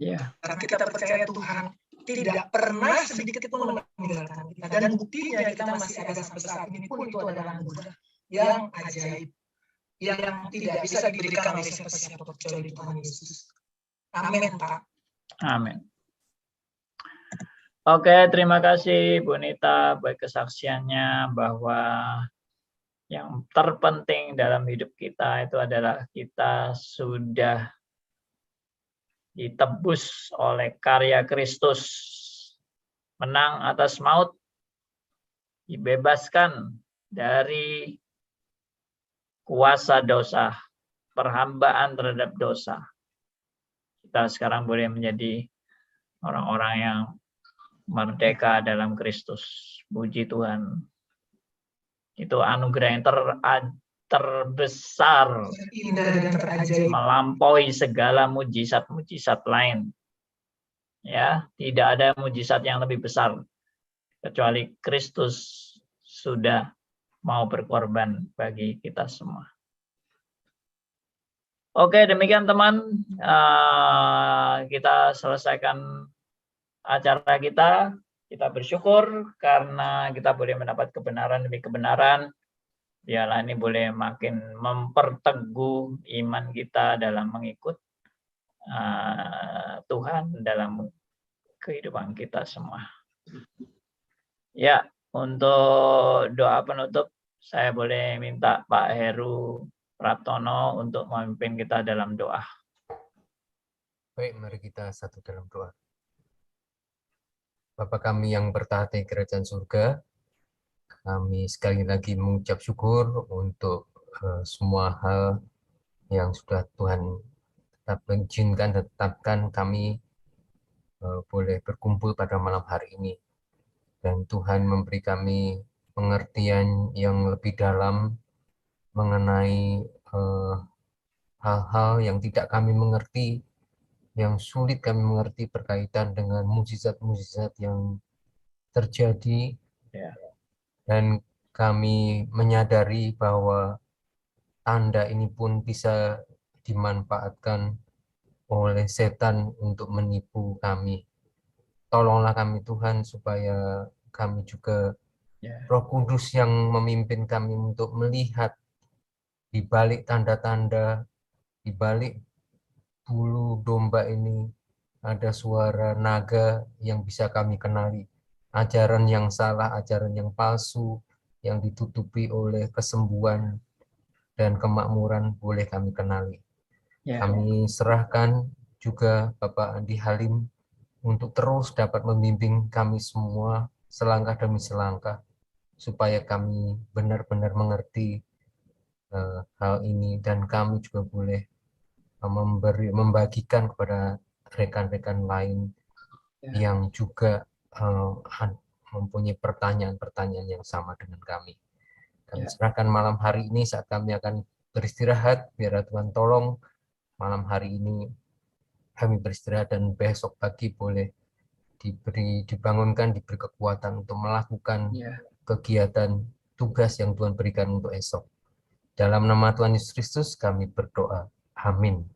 Ya. Karena kita percaya Tuhan tidak pernah sedikit pun meninggalkan kita. Dan buktinya kita masih ada sampai saat ini pun itu adalah anugerah yang ajaib, yang tidak bisa diberikan oleh siapa-siapa kecuali Tuhan Yesus. Amin, Pak. Amin. Oke, terima kasih Bu Nita buat kesaksiannya bahwa yang terpenting dalam hidup kita itu adalah kita sudah ditebus oleh karya Kristus, menang atas maut, dibebaskan dari kuasa dosa, perhambaan terhadap dosa. Kita sekarang boleh menjadi orang-orang yang merdeka dalam Kristus. Puji Tuhan. Itu anugerah yang terbesar, melampaui segala mujizat-mujizat lain. Ya, tidak ada mujizat yang lebih besar kecuali Kristus sudah mau berkorban bagi kita semua. Oke, demikian teman, kita selesaikan acara kita. Kita bersyukur karena kita boleh mendapat kebenaran demi kebenaran. Biarlah ini boleh makin memperteguh iman kita dalam mengikut Tuhan dalam kehidupan kita semua. Ya, untuk doa penutup, saya boleh minta Pak Heru Praptono untuk memimpin kita dalam doa. Baik, mari kita satu dalam doa. Bapa kami yang bertahta di kerajaan surga, kami sekali lagi mengucap syukur untuk semua hal yang sudah Tuhan tetap izinkan, tetapkan kami boleh berkumpul pada malam hari ini. Dan Tuhan memberi kami pengertian yang lebih dalam mengenai hal-hal yang tidak kami mengerti, yang sulit kami mengerti berkaitan dengan mukjizat-mukjizat yang terjadi, dan kami menyadari bahwa tanda ini pun bisa dimanfaatkan oleh setan untuk menipu kami. Tolonglah kami Tuhan supaya kami juga Roh Kudus yang memimpin kami untuk melihat di balik tanda-tanda, di balik bulu domba ini ada suara naga yang bisa kami kenali. Ajaran yang salah, ajaran yang palsu, yang ditutupi oleh kesembuhan dan kemakmuran boleh kami kenali. Kami serahkan juga Bapak Andi Halim untuk terus dapat membimbing kami semua selangkah demi selangkah, supaya kami benar-benar mengerti hal ini, dan kami juga boleh membagikan kepada rekan-rekan lain yang juga mempunyai pertanyaan-pertanyaan yang sama dengan kami. Kami serahkan malam hari ini saat kami akan beristirahat, biar Tuhan tolong malam hari ini kami beristirahat dan besok pagi boleh dibangunkan, diberi kekuatan untuk melakukan kegiatan tugas yang Tuhan berikan untuk esok. Dalam nama Tuhan Yesus Kristus kami berdoa. Amin.